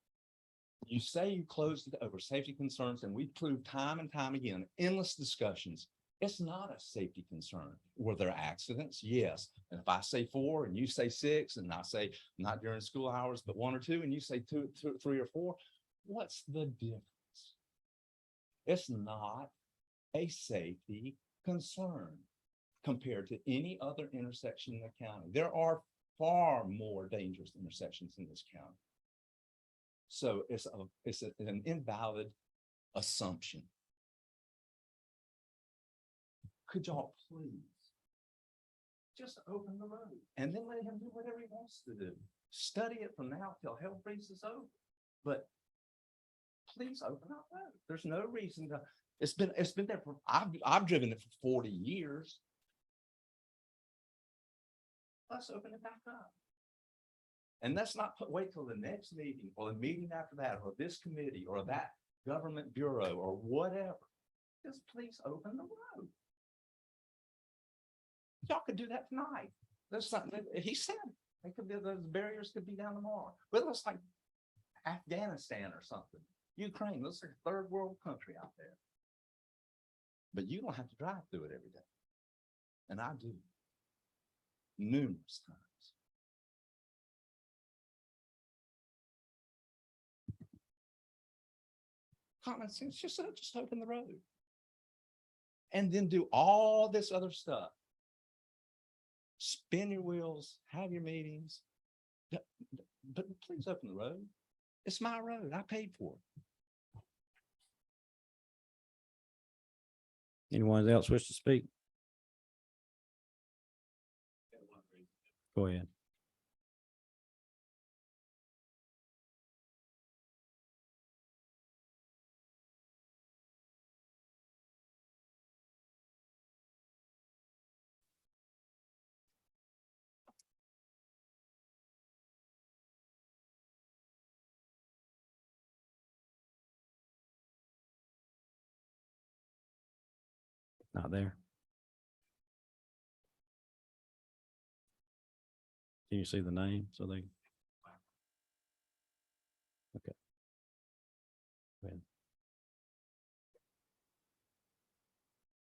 You say you closed it over safety concerns, and we've proved time and time again, endless discussions. It's not a safety concern. Were there accidents? Yes. And if I say 4 and you say 6, and I say not during school hours, but 1 or 2, and you say 2, 3 or 4, what's the difference? It's not a safety concern compared to any other intersection in the county. There are far more dangerous intersections in this county. So it's an invalid assumption. Could y'all please just open the road and then let him do whatever he wants to do? Study it from now till hell freezes over. But please open that road. There's no reason to, it's been there for, I've driven it for 40 years. Let's open it back up. And let's not wait till the next meeting or the meeting after that, or this committee or that government bureau or whatever. Just please open the road. Y'all could do that tonight. There's something, he said, it could be, those barriers could be down tomorrow. But it looks like Afghanistan or something. Ukraine, looks like a third world country out there. But you don't have to drive through it every day. And I do. Numerous times. Common sense, just open the road. And then do all this other stuff. Spin your wheels, have your meetings. But please open the road. It's my road. I paid for it.
Anyone else wish to speak? Go ahead. Not there. Can you see the name? So they. Okay. Go ahead.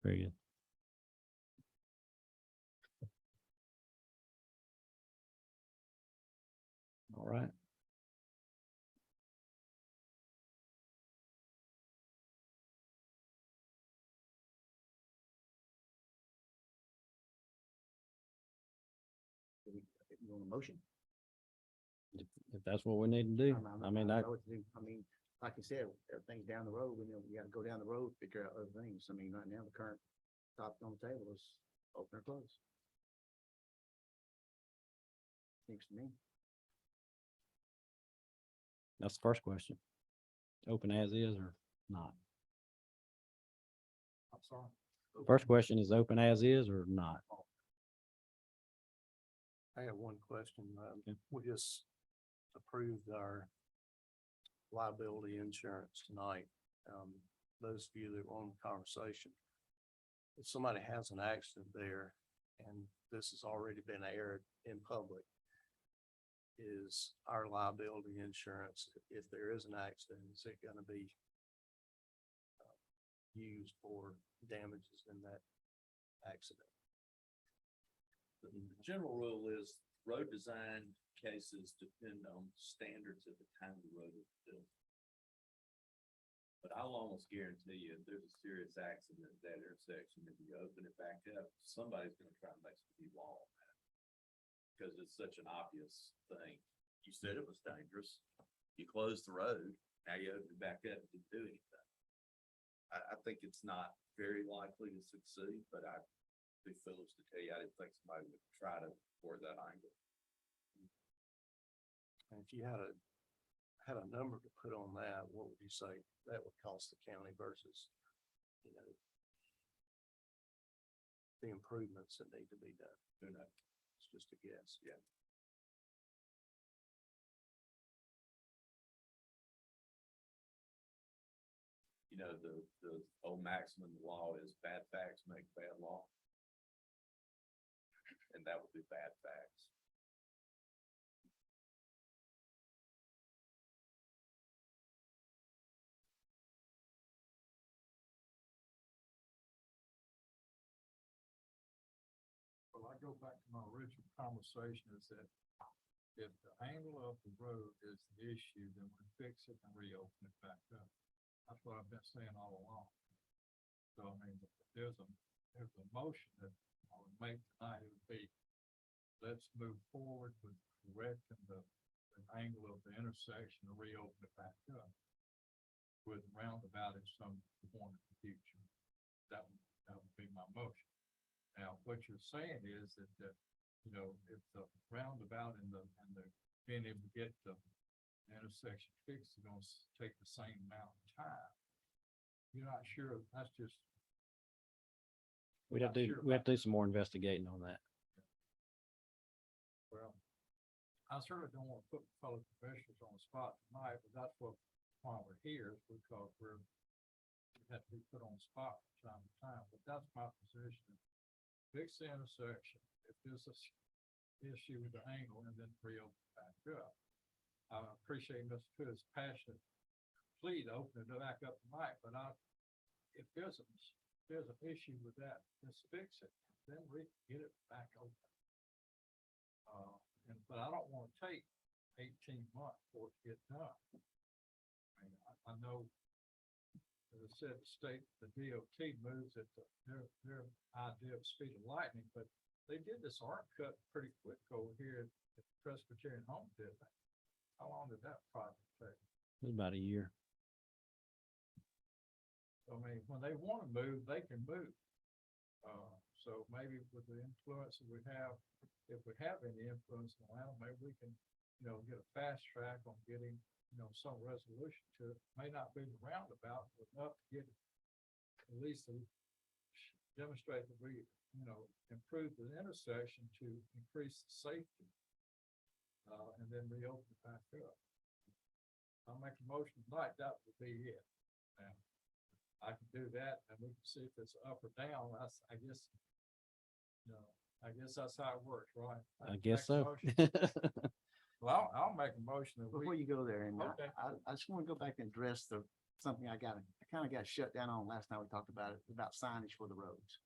Very good. All right.
You want a motion?
If that's what we need to do, I mean,
don't
I,
know what to do. I mean, like you said, everything's down the road. We gotta go down the road, figure out other things. I mean, right now, the current topic on the table is open or close. Seems to me.
that's the first question. Open as is or not?
I'm sorry.
First question is open as is or not?
I have one question.
Okay.
We just approved our liability insurance tonight. Those of you that were on the conversation, if somebody has an accident there and this has already been aired in public, is our liability insurance, if there is an accident, is it going to be used for damages in that accident?
The general rule is road design cases depend on standards at the time the road was built. But I'll almost guarantee you, if there's a serious accident at that intersection, if you open it back up, somebody's gonna try and make some wall on that. Because it's such an obvious thing. You said it was dangerous. You closed the road, now you open it back up and didn't do anything. I think it's not very likely to succeed, but I'd be foolish to tell you, I didn't think somebody would try to avoid that angle.
And if you had a number to put on that, what would you say that would cost the county versus, the improvements that need to be done?
Who knows?
It's just a guess.
Yeah. You know, the old maximum in the law is bad facts make bad law. And that would be bad facts.
Well, I go back to my original conversation is that if the angle of the road is the issue, then we fix it and reopen it back up. That's what I've been saying all along. So I mean, if there's a motion that I would make tonight, it would be let's move forward with correcting the angle of the intersection and reopen it back up with roundabout at some point in the future. That would be my motion. Now, what you're saying is that, you know, if the roundabout and the being able to get the intersection fixed is gonna take the same amount of time. You're not sure, that's just.
We'd have
not
to,
sure
we have
about
to do some more investigating on that.
Well, I certainly don't want to put fellow professionals on the spot tonight, but that's why we're here, is because we have to be put on the spot from time to time, but that's my position. Fix the intersection, if there's a issue with the angle, and then reopen it back up. I appreciate Mr. Hood's passionate plea to open it back up tonight, but if there's an issue with that, let's fix it, then we get it back open. But I don't want to take 18 months for it to get done. I mean, I know, as I said, the DOT moves at their idea of speed of lightning, but they did this arc cut pretty quick over here at Presbyterian Home, didn't they? How long did that project take?
It was about a year.
I mean, when they want to move, they can move. So maybe with the influence that we have, if we have any influence in Atlanta, maybe we can, you know, get a fast track on getting, you know, some resolution to it. May not be the roundabout, but enough to get at least to demonstrate that we, you know, improve the intersection to increase the safety. And then reopen it back up. I'll make a motion tonight, that would be it. Now, I can do that, and we can see if it's up or down. I guess, you know, I guess that's how it works, right?
I guess
Make a
so.
motion. Well, I'll make a motion that
Before you go there, and
Okay.
I just want to go back and address something I kind of got shut down on last night. We talked about it, about signage for the roads.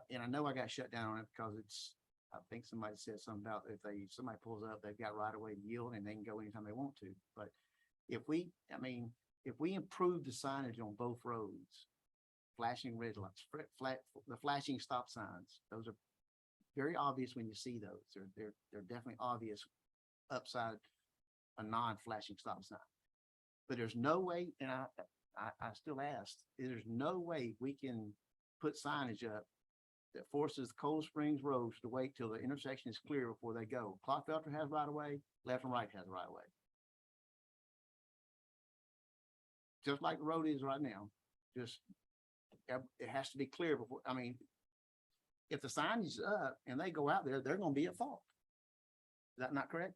And I know I got shut down on it because I think somebody said something about somebody pulls up, they've got right of way to yield and they can go anytime they want to. But if we improve the signage on both roads, flashing red lights, the flashing stop signs, those are very obvious when you see those. They're definitely obvious upside a non-flashing stop sign. But there's no way, and I still ask, there's no way we can put signage up that forces Cold Springs roads to wait till the intersection is clear before they go. Clotfelter has right of way, left and right has right of way. Just like the road is right now, just, it has to be clear before, I mean, if the sign is up and they go out there, they're gonna be at fault. Is that not correct?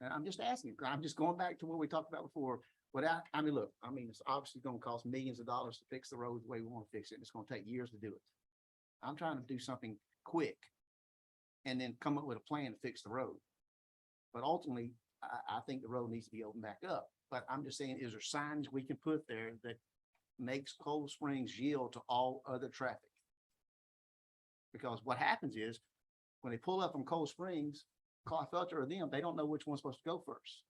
And I'm just asking, I'm just going back to what we talked about before. Without, I mean, look, I mean, it's obviously gonna cost millions of dollars to fix the road the way we want to fix it. It's gonna take years to do it. I'm trying to do something quick and then come up with a plan to fix the road. But ultimately, I think the road needs to be opened back up. But I'm just saying, is there signs we can put there that makes Cold Springs yield to all other traffic? Because what happens is, when they pull up from Cold Springs, Clotfelter or them, they don't know which one's supposed to go first.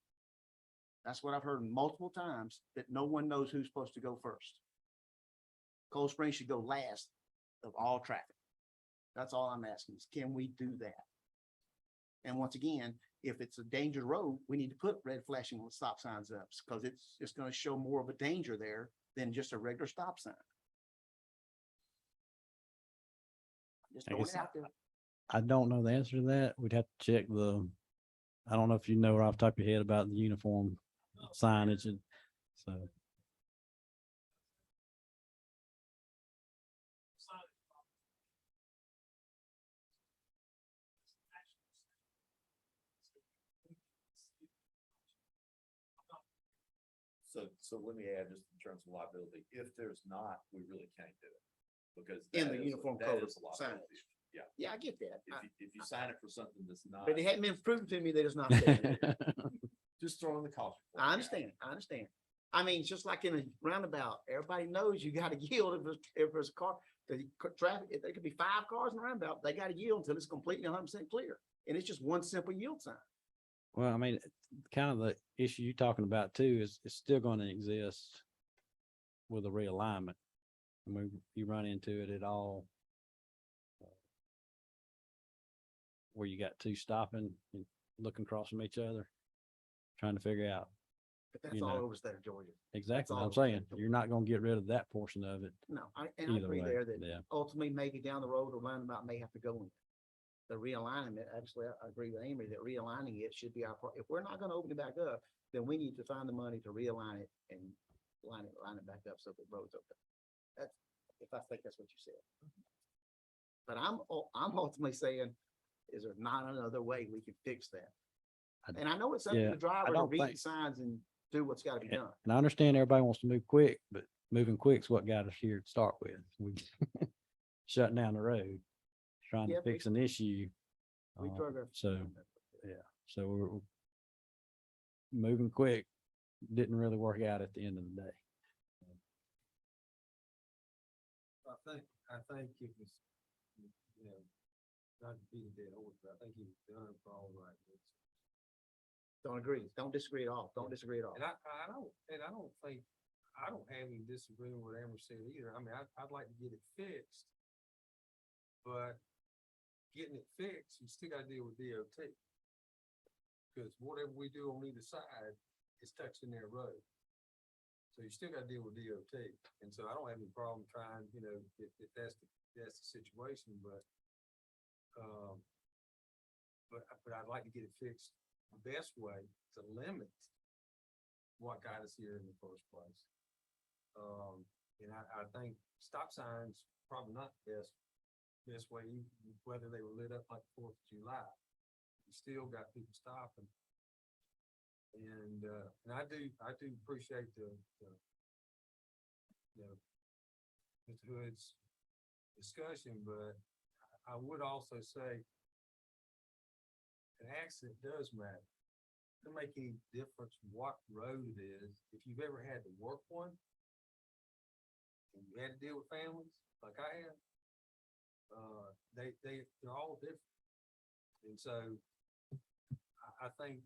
That's what I've heard multiple times, that no one knows who's supposed to go first. Cold Springs should go last of all traffic. That's all I'm asking is, can we do that? And once again, if it's a danger road, we need to put red flashing stop signs up because it's going to show more of a danger there than just a regular stop sign. Just
I
throwing
guess
it out there.
I don't know the answer to that. We'd have to check I don't know if you know right off the top of your head about the uniform signage and so.
So let me add just in terms of liability, if there's not, we really can't do it. Because
In
that
the
is
uniform
that
code
is a liability.
signage.
Yeah,
Yeah, I get that.
if you sign it for something that's not,
But it hadn't been proven to me that it's not there.
just throwing the caution. flag
I
out.
understand. I mean, just like in a roundabout, everybody knows you gotta yield if there's a car, traffic, there could be 5 cars in the roundabout, they gotta yield until it's completely 100% clear. And it's just one simple yield sign.
Well, I mean, kind of the issue you're talking about too is it's still going to exist with a realignment. I mean, you run into it at all where you got two stopping and looking across from each other, trying to figure out.
But that's
You
all
know.
over state of Georgia.
Exactly what
all
I'm
over
saying.
state.
You're not gonna get rid of that portion of it
No, I
either
agree
way.
there that
Yeah.
ultimately maybe down the road, the roundabout may have to go in. The realignment, actually, I agree with Amy that realigning it should be if we're not gonna open it back up, then we need to find the money to realign it and line it back up so the road's open. That's, if I think that's what you said. But I'm ultimately saying, is there not another way we can fix that?
I-
And I know it's up to
yeah,
the driver to
don't
read the
think-
signs and do what's gotta be
And
done.
and I understand everybody wants to move quick, but moving quick's what got us here to start with. We shutting down the road, trying
Yeah,
to fix an issue.
We drug our.
So, so we're moving quick, didn't really work out at the end of the day.
I think it was, you know, not to beat a dead horse, but I think he was done for all right.
Don't agree. Don't disagree at all. Don't disagree at all.
And I don't think, I don't have any disagreement with Amber said either. I mean, I'd like to get it fixed. But getting it fixed, you still gotta deal with DOT. Cause whatever we do on either side is touching their road. So you still gotta deal with DOT. And so I don't have any problem trying, you know, if that's the situation, but I'd like to get it fixed the best way to limit what got us here in the first place. And I think stop signs probably not the best way, whether they were lit up like 4th of July. You still got people stopping. And I do appreciate the Mr. Hood's discussion, but I would also say an accident does matter. It doesn't make any difference what road it is. If you've ever had to work one and you had to deal with families like I have, they're all different. And so I think,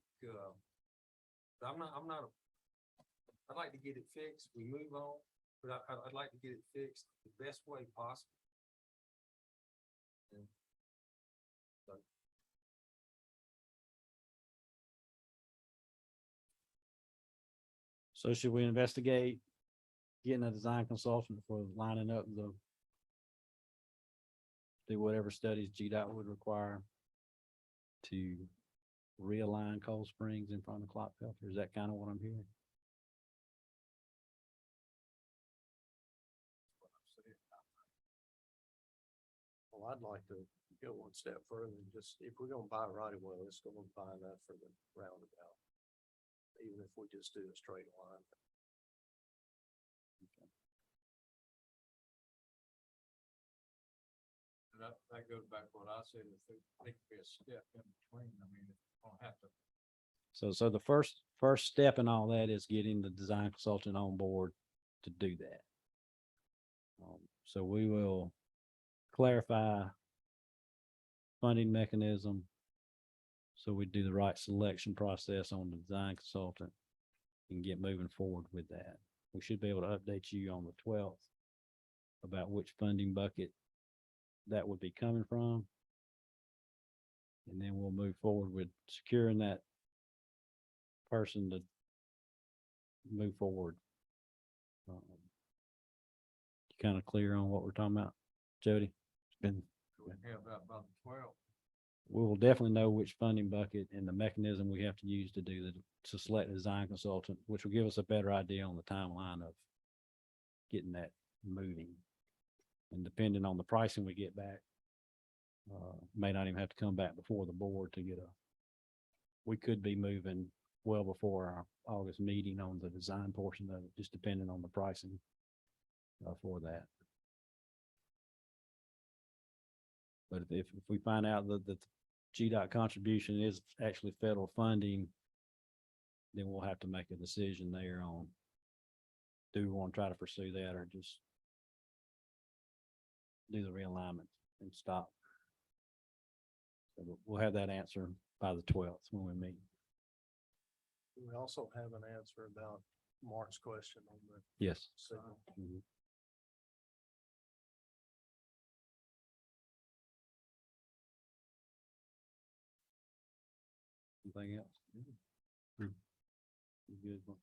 I'd like to get it fixed. We move on, but I'd like to get it fixed the best way possible. And so,
So should we investigate getting a design consultant for lining up do whatever studies GDOT would require to realign Cold Springs in front of Clopfelter? Is that kind of what I'm hearing?
Well, I'd like to go one step further and just, if we're gonna buy right away, let's go and buy enough for the roundabout. Even if we just do a straight line.
And that goes back to what I said, if it could be a step in between, I mean, if we don't have to.
So the first step in all that is getting the design consultant on board to do that. So we will clarify funding mechanism. So we do the right selection process on the design consultant and get moving forward with that. We should be able to update you on the 12th about which funding bucket that would be coming from. And then we'll move forward with securing that person to move forward. Kind of clear on what we're talking about, Jody? It's been,
Yeah, about the 12th.
we will definitely know which funding bucket and the mechanism we have to use to to select a design consultant, which will give us a better idea on the timeline of getting that moving. And depending on the pricing we get back, may not even have to come back before the board to get we could be moving well before our August meeting on the design portion of it, just depending on the pricing for that. But if we find out that the GDOT contribution is actually federal funding, then we'll have to make a decision there on, do we want to try to pursue that or just do the realignment and stop? So we'll have that answer by the 12th when we meet.
We also have an answer about Mark's question on the
Yes.
signal.
Mhm. anything else? You good, Mark?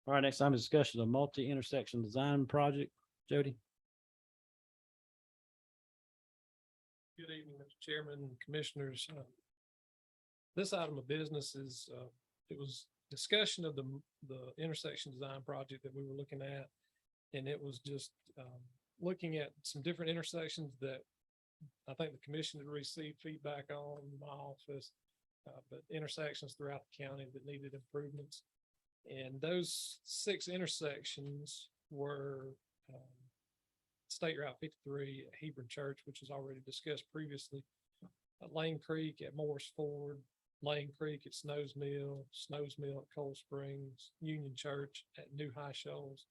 All right, next time is discussion of multi-intersection design project. Jody?
Good evening, Mr. Chairman and Commissioners. This item of business is, it was discussion of the intersection design project that we were looking at. And it was just looking at some different intersections that I think the commission had received feedback on in my office, but intersections throughout the county that needed improvements. And those 6 intersections were State Route 53 at Hebron Church, which was already discussed previously, Lane Creek at Morris Ford, Lane Creek at Snows Mill at Cold Springs, Union Church at New High Shoals,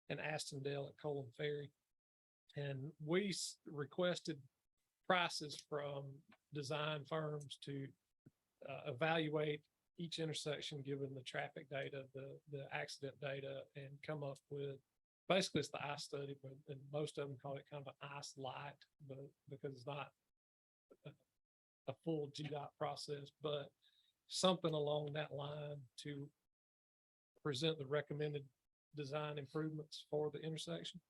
and Astondale at Colon Ferry. And we requested prices from design firms to evaluate each intersection, given the traffic data, the accident data, and come up with, basically it's the ICE study, but and most of them call it kind of an ICE light, but because it's not a full GDOT process, but something along that line to present the recommended design improvements for the intersection.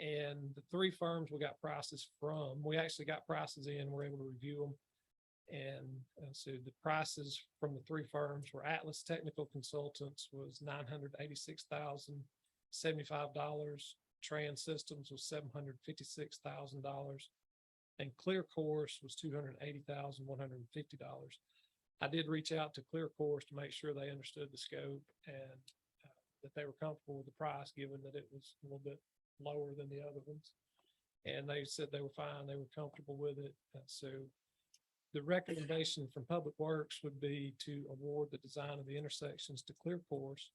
And the 3 firms we got prices from, we actually got prices in, we're able to review them. And so the prices from the 3 firms were Atlas Technical Consultants was $986,075. Trans Systems was $756,000. And Clear Course was $280,150. I did reach out to Clear Course to make sure they understood the scope and that they were comfortable with the price, given that it was a little bit lower than the other ones. And they said they were fine, they were comfortable with it. So the recommendation from Public Works would be to award the design of the intersections to Clear Course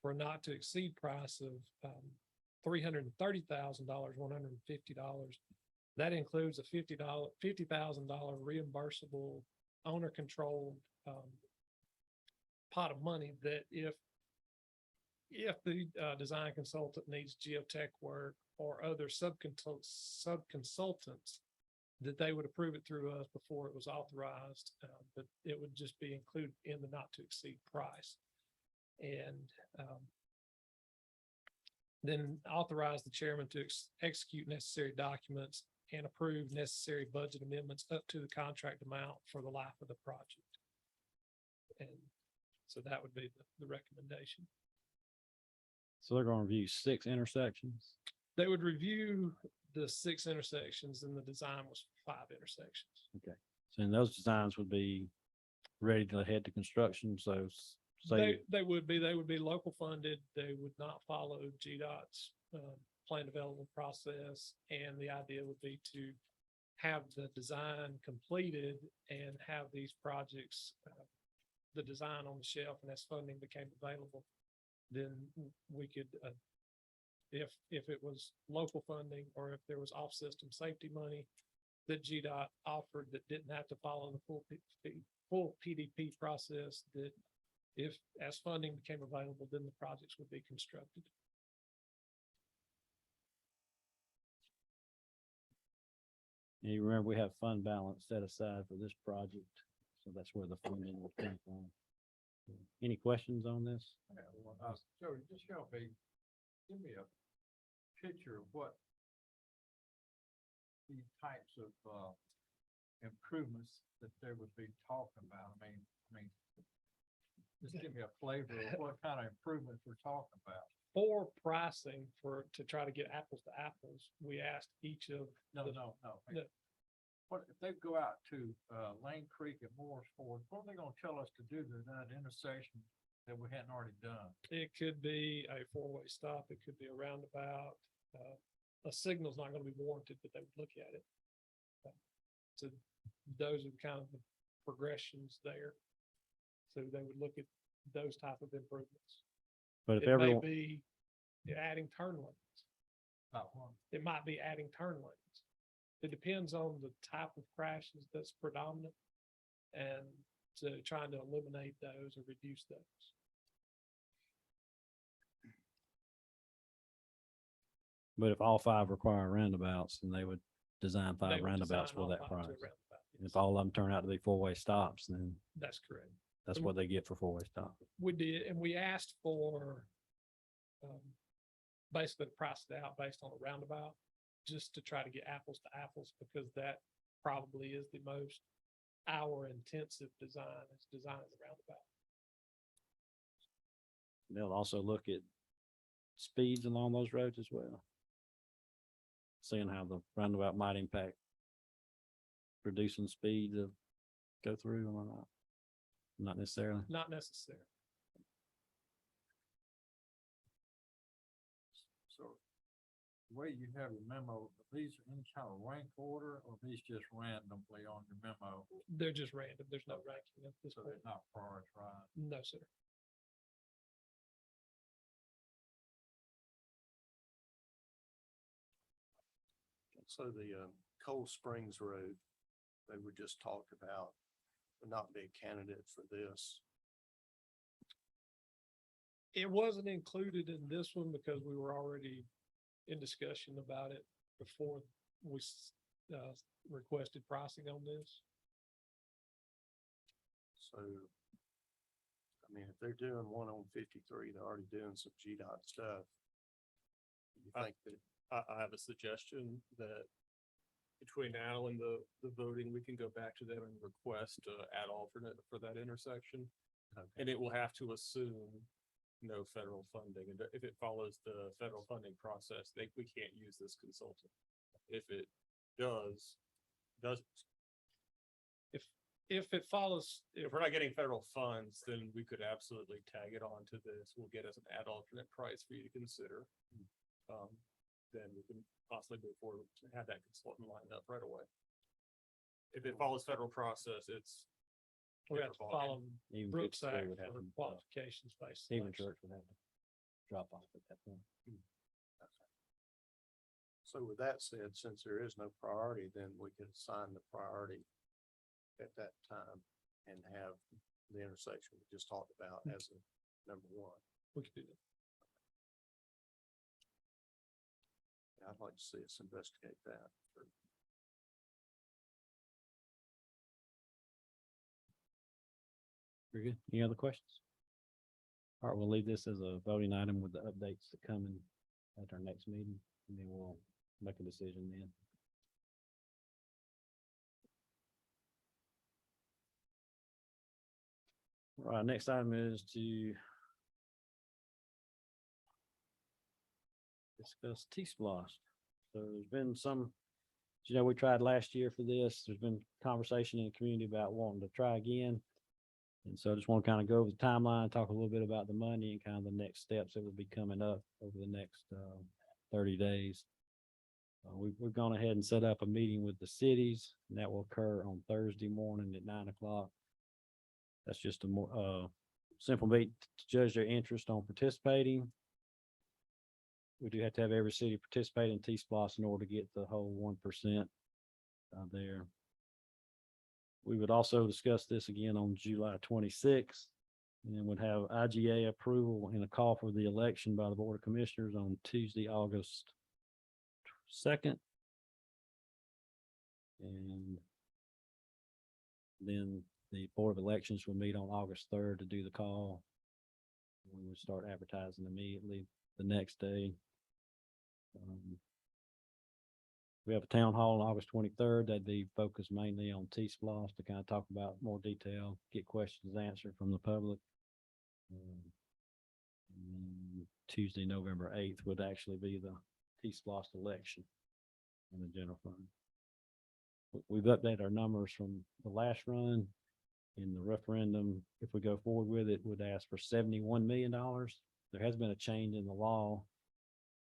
for a not to exceed price of $330,150. That includes a $50,000 reimbursable owner controlled pot of money that if the design consultant needs geotech work or other sub-consultants, that they would approve it through us before it was authorized, but it would just be included in the not to exceed price. And then authorize the chairman to execute necessary documents and approve necessary budget amendments up to the contract amount for the life of the project. And so that would be the recommendation.
So they're going to review 6 intersections.
They would review the 6 intersections and the design was 5 intersections.
Okay. So then those designs would be ready to head to construction. So say,
They would be local funded. They would not follow GDOT's plan development process. And the idea would be to have the design completed and have these projects, the design on the shelf, and as funding became available, then we could, if it was local funding or if there was off-system safety money that GDOT offered that didn't have to follow the full PDP process, that if as funding became available, then the projects would be constructed.
and you remember we have fund balance set aside for this project. So that's where the funding will come from. Any questions on this?
Jody, just help me, give me a picture of what the types of improvements that they would be talking about. I mean, just give me a flavor of what kind of improvements we're talking about.
For pricing to try to get apples to apples, we asked each of.
No.
No.
What if they go out to Lane Creek and Morris Ford, what are they gonna tell us to do to that intersection that we hadn't already done?
It could be a 4-way stop. It could be a roundabout. A signal's not gonna be warranted, but they would look at it. So those are kind of the progressions there. So they would look at those type of improvements.
But if
It may
everyone,
be adding turn lanes.
About one.
It might be adding turn lanes. It depends on the type of crashes that's predominant and to trying to eliminate those or reduce those.
But if all five require roundabouts, then they would design
They
five
would
roundabouts
design
for
all
that
5 to a
price.
roundabout,
And
yes.
if all of them turn out to be four-way stops, then
That's correct.
that's
And
what they get for four-way stop.
We did, and we asked for basically to price it out based on a roundabout, just to try to get apples to apples, because that probably is the most hour intensive design, is designing the roundabout.
They'll also look at speeds along those roads as well. Seeing how the roundabout might impact reducing speed to go through or not. Not necessarily.
Not necessary.
So the way you have your memo, are these are in kind of rank order or these just randomly on your memo?
They're just random. There's no ranking at this
So
point.
they're not prioritized.
No, sir.
So the Cold Springs Road, they were just talked about, would not be a candidate for this.
It wasn't included in this one because we were already in discussion about it before we requested pricing on this.
So, I mean, if they're doing one on 53, they're already doing some GDOT stuff. You think that,
I have a suggestion that between now and the voting, we can go back to them and request to add alternate for that intersection. And it will have to assume no federal funding. And if it follows the federal funding process, we can't use this consultant. If it doesn't. If it follows, if we're not getting federal funds, then we could absolutely tag it on to this. We'll get as an add alternate price for you to consider. Then we can possibly move forward and have that consultant lined up right away. If it follows federal process, it's. We have to follow
Even
Brooks
53
Act
would have
for
to,
qualifications based.
Even church would have to drop off at that point.
so with that said, since there is no priority, then we could assign the priority at that time and have the intersection we just talked about as a number one.
We could do that.
I'd like to see us investigate that.
Very good. Any other questions? All right, we'll leave this as a voting item with the updates that come in at our next meeting, and then we'll make a decision then. All right, next item is to discuss T-Splosh. So there's been some, we tried last year for this. There's been conversation in the community about wanting to try again. And so I just want to kind of go over the timeline, talk a little bit about the money and kind of the next steps that will be coming up over the next 30 days. We've gone ahead and set up a meeting with the cities, and that will occur on Thursday morning at 9 o'clock. That's just a more simple meeting to judge their interest on participating. We do have to have every city participate in T-Splosh in order to get the whole 1% there. We would also discuss this again on July 26th, and then would have IGA approval and a call for the election by the Board of Commissioners on Tuesday, August 2nd. And then the Board of Elections will meet on August 3rd to do the call. We would start advertising immediately the next day. We have a town hall on August 23rd. That'd be focused mainly on T-Splosh to kind of talk about more detail, get questions answered from the public. And Tuesday, November 8th would actually be the T-Splosh election in the general fund. We've updated our numbers from the last run. In the referendum, if we go forward with it, would ask for $71 million. There has been a change in the law.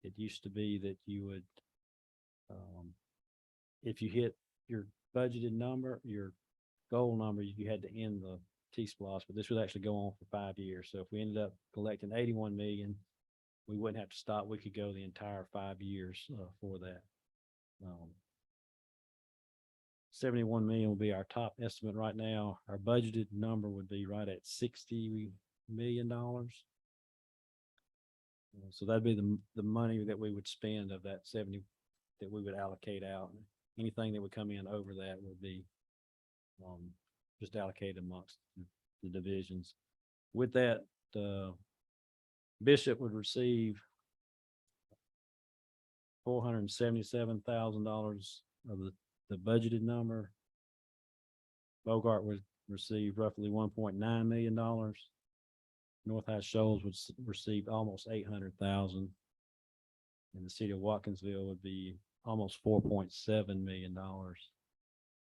It used to be that you would, if you hit your budgeted number, your goal number, you had to end the T-Splosh, but this would actually go on for 5 years. So if we ended up collecting 81 million, we wouldn't have to stop. We could go the entire 5 years for that. 71 million will be our top estimate right now. Our budgeted number would be right at $60 million. So that'd be the money that we would spend of that 70 that we would allocate out. Anything that would come in over that would be just allocated amongst the divisions. With that, Bishop would receive $477,000 of the budgeted number. Bogart would receive roughly $1.9 million. North High Shoals would receive almost 800,000. And the city of Watkinsville would be almost $4.7 million,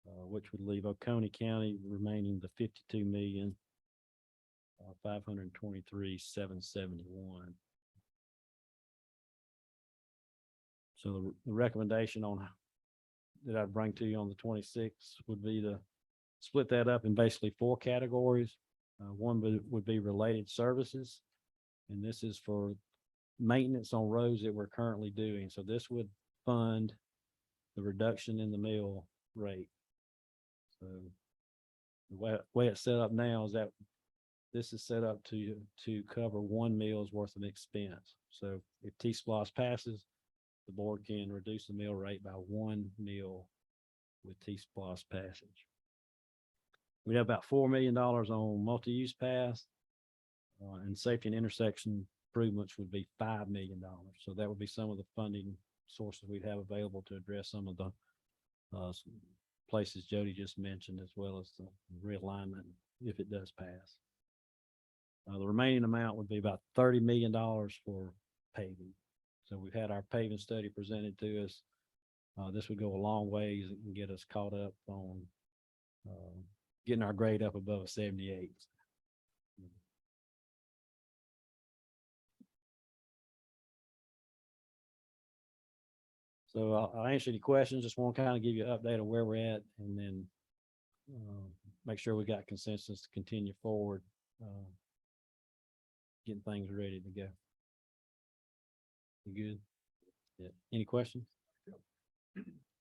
which would leave Oconee County remaining the 52,523,771. So the recommendation that I'd bring to you on the 26th would be to split that up in basically 4 categories. One would be related services, and this is for maintenance on roads that we're currently doing. So this would fund the reduction in the mill rate. So the way it's set up now is that this is set up to cover 1 mill's worth of expense. So if T-Splosh passes, the board can reduce the mill rate by 1 mill with T-Splosh passage. We have about $4 million on multi-use paths, and safety and intersection improvements would be $5 million. So that would be some of the funding sources we'd have available to address some of the places Jody just mentioned, as well as the realignment if it does pass. The remaining amount would be about $30 million for paving. So we've had our paving study presented to us. This would go a long ways and get us caught up on getting our grade up above a 78. So I'll answer any questions. Just want to kind of give you an update on where we're at, and then make sure we got consensus to continue forward, getting things ready to go. You good? Yeah. Any questions?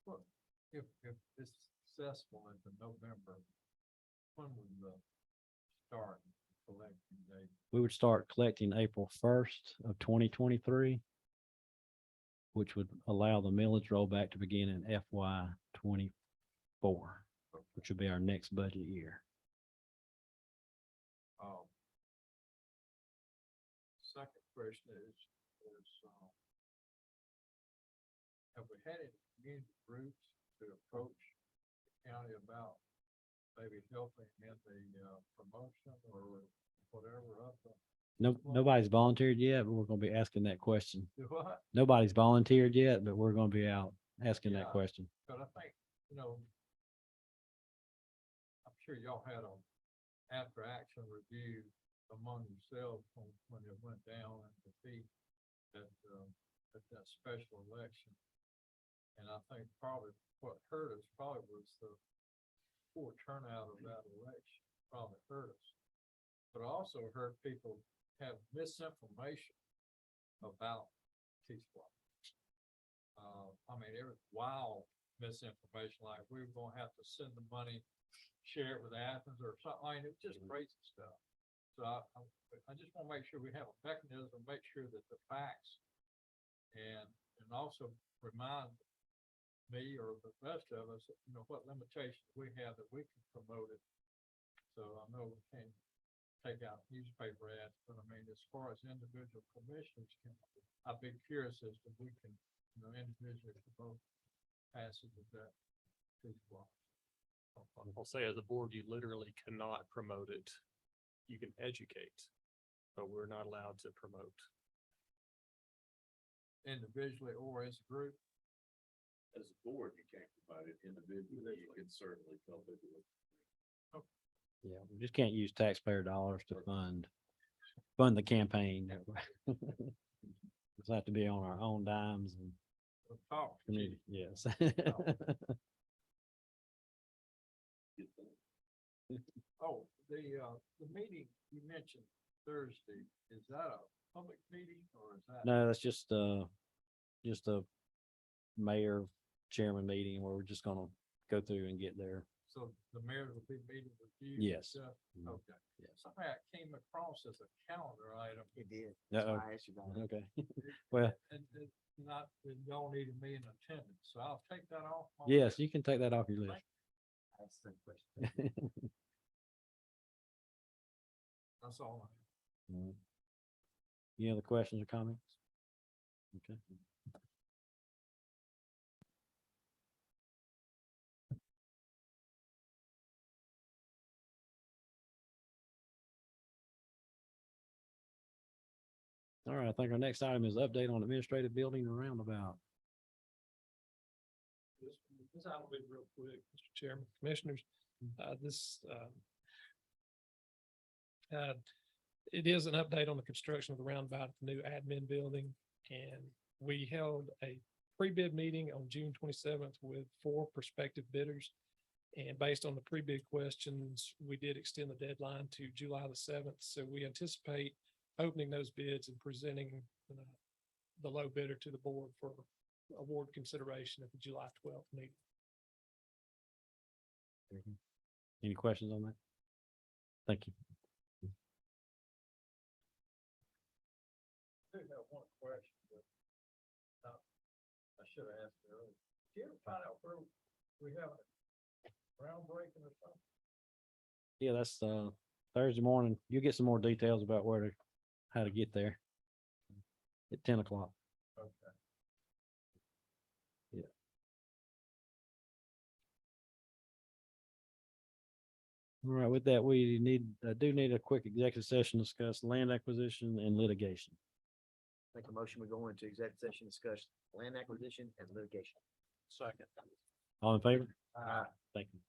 Well, if it's successful in November, when would the start collecting date?
We would start collecting April 1st of 2023, which would allow the millage rollback to begin in FY 24, which would be our next budget year.
Second question is, have we had any community groups to approach the county about maybe helping in the promotion or whatever of the?
Nobody's volunteered yet, but we're going to be asking that question.
What?
Nobody's volunteered yet, but we're going to be out asking that
Yeah.
question.
But I think, I'm sure y'all had a after action review among yourselves when it went down and defeat at that special election. And I think probably what hurt us was the poor turnout of that election, probably hurt us. But also hurt people have misinformation about T-Splosh. There was wild misinformation, like we were gonna have to send the money, share it with Athens or something. It was just crazy stuff. So I just want to make sure we have a mechanism, make sure that the facts and also remind me or the rest of us, what limitations we have that we can promote it. So I know we can't take out newspaper ads, but as far as individual commissioners I'd be curious as to we can, individually promote passage of that.
I'll say as a board, you literally cannot promote it. You can educate, but we're not allowed to promote.
Individually or as a group?
As a board, you can't provide it individually. You can certainly help it with.
Yeah, we just can't use taxpayer dollars to fund the campaign. It's have to be on our own dimes and community. Yes.
Oh, the meeting you mentioned Thursday, is that a public meeting or is that?
No, that's just a mayor chairman meeting where we're just gonna go through and get their
So the mayor will be meeting with you? and
Yes.
stuff?
Mhm.
Okay.
Yes.
Something I came across as a calendar item.
It did. That's
Uh-oh.
why I asked you about it.
Okay. Well,
And it's not, that y'all needed me in attendance, so I'll take that off. my
yes,
list.
you can take that off your list.
That's the question.
That's all.
Alright. Any other questions or comments? Okay. All right, I think our next item is update on administrative building and roundabout.
This item will be real quick, Mr. Chairman, Commissioners. It is an update on the construction of the roundabout at the new admin building. And we held a pre-bid meeting on June 27th with 4 prospective bidders. And based on the pre-bid questions, we did extend the deadline to July the 7th. So we anticipate opening those bids and presenting the low bidder to the board for award consideration at the July 12th meeting.
Any questions on that? Thank you.
I do have one question, but I should have asked it earlier. Did you ever find out where we have a groundbreaking or something?
Yeah, that's Thursday morning. You'll get some more details about how to get there at 10 o'clock.
Okay.
All right, with that, we do need a quick executive session to discuss land acquisition and litigation.
Make a motion, we go into executive session, discuss land acquisition and litigation.
Second.
All in favor? Thank you.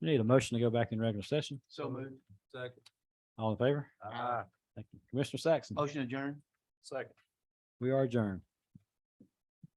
We need a motion to go back in regular session.
So moved.
Second.
All in favor?
Aye.
Thank you. Commissioner Saxon,
Motion adjourned.
Second.
we are adjourned.